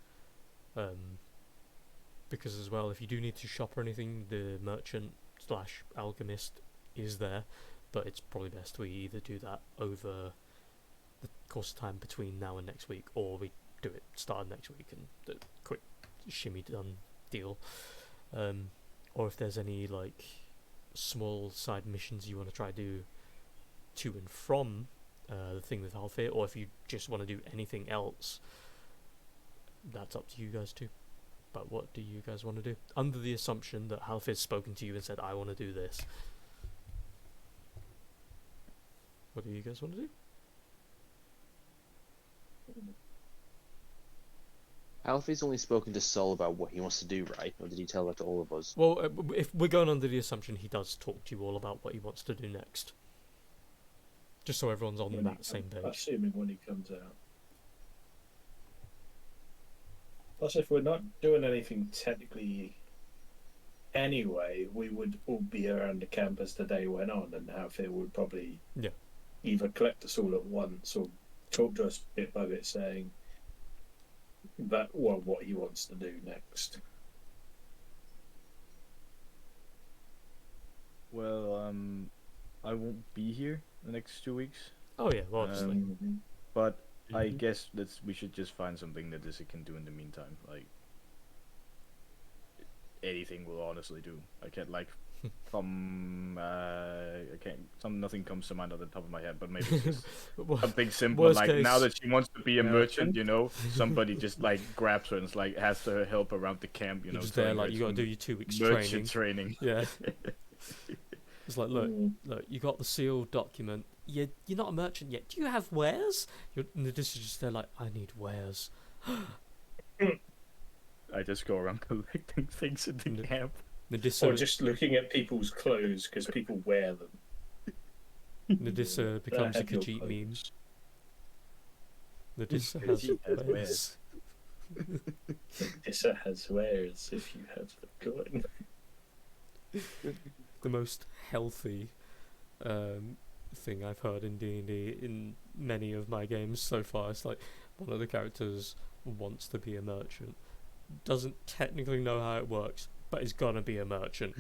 Because as well, if you do need to shop or anything, the merchant slash alchemist is there, but it's probably best we either do that over the course of time between now and next week, or we do it start next week and the quick shimmy done deal. Or if there's any like small side missions you want to try to do to and from the thing with Halfir, or if you just want to do anything else, that's up to you guys too. But what do you guys want to do? Under the assumption that Halfir's spoken to you and said, I want to do this. What do you guys want to do? Alfie's only spoken to Sol about what he wants to do, right? Or did he tell that to all of us? Well, if we're going under the assumption he does talk to you all about what he wants to do next. Just so everyone's on that same page. Assuming when he comes out. Plus, if we're not doing anything technically anyway, we would all be around the campus the day went on, and Halfir would probably either collect us all at once or talk to us bit by bit, saying that what he wants to do next. Well, I won't be here the next 2 weeks. Oh yeah, well, obviously. But I guess we should just find something that Dizzy can do in the meantime. Like anything will honestly do. I can't nothing comes to mind on the top of my head, but maybe it's just something simple. Worst Like case, now that she wants to be a merchant, somebody just like grabs her and it's like has her help around the camp. You're just there, like you got to do your 2 weeks merchant training. training. Yeah. It's like, look, you got the sealed document. You're not a merchant yet. Do you have wares? And this is just there like, I need wares. I just go around collecting things in the camp. Or just looking at people's clothes because people wear them. Nadissa becomes a Khajiit meme. Nadissa has wares. Nadissa has wares if you have the coin. The most healthy thing I've heard in D&D in many of my games so far. It's like one of the characters wants to be a merchant, doesn't technically know how it works, but is gonna be a merchant.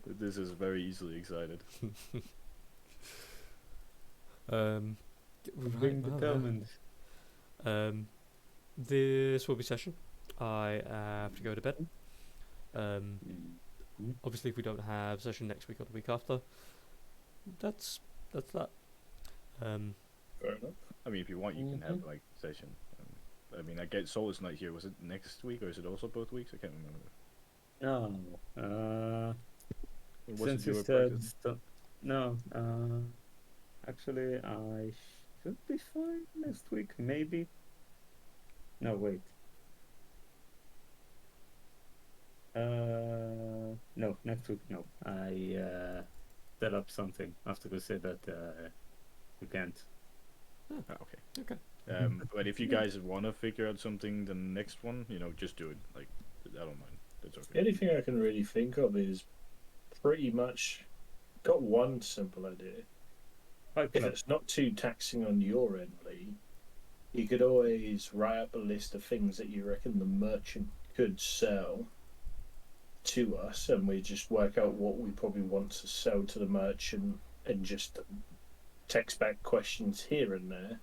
This is very easily excited. Being determined. This will be session. I have to go to bed. Obviously, if we don't have session next week or the week after, that's that. Fair enough. I mean, if you want, you can have like session. I mean, I get Soul is not here. Was it next week or is it also both weeks? I can't remember. No. Was Since it you your said no. Actually, I should be fine next week. Maybe. No, wait. No, next week, no. I set up something. I have to go say that you can't. Okay. But if you guys want to figure out something, the next one, just do it. Like, I don't mind. That's okay. The only thing I can really think of is pretty much got one simple idea. If it's not too taxing on your end, Lee, you could always write up a list of things that you reckon the merchant could sell to us, and we just work out what we probably want to sell to the merchant and just text back questions here and there.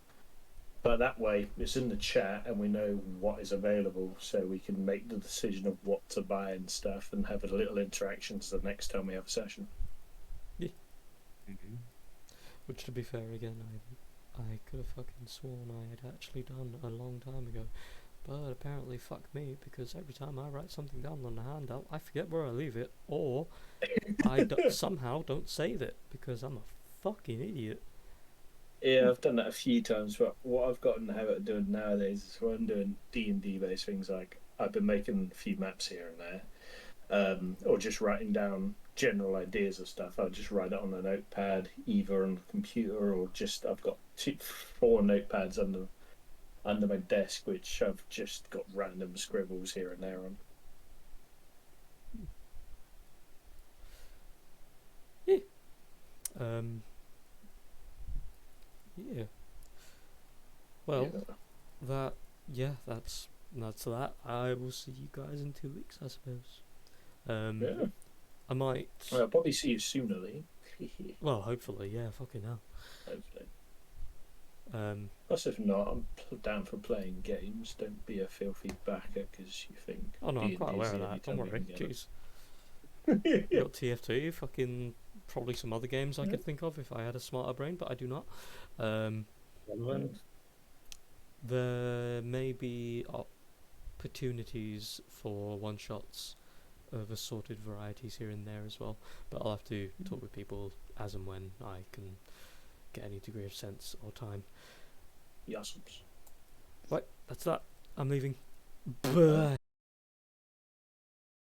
But that way it's in the chat and we know what is available, so we can make the decision of what to buy and stuff and have a little interactions the next time we have a session. Yeah. Which, to be fair, again, I could have fucking sworn I had actually done a long time ago. But apparently, fuck me, because every time I write something down on a handout, I forget where I leave it, or I somehow don't save it, because I'm a fucking idiot. Yeah, I've done that a few times, but what I've gotten the habit of doing nowadays is when I'm doing D&D based things, like I've been making a few maps here and there, or just writing down general ideas of stuff. I'll just write it on a notepad, either on the computer or just I've got 4 notepads under my desk, which I've just got random scribbles here and there on. Yeah, Um, yeah. Well, Yeah. that that's that. I will see you guys in 2 weeks, I suppose. Yeah. I might. Well, I'll probably see you sooner, Lee. Well, hopefully, yeah. Fucking hell. Hopefully. Um, Plus, if not, I'm down for playing games. Don't be a filthy backer because you think oh no, I'm D&D quite is aware of the only that. Don't time we worry. can get it. Jeez. We got TF2, fucking probably some other games I Yeah. could think of if I had a smarter brain, but I do not. Um, Relevant. there may be opportunities for one shots of assorted varieties here and there as well, but I'll have to talk with people as and when I can get any degree of sense or time. Yasums. Right, that's that. I'm leaving. Bye.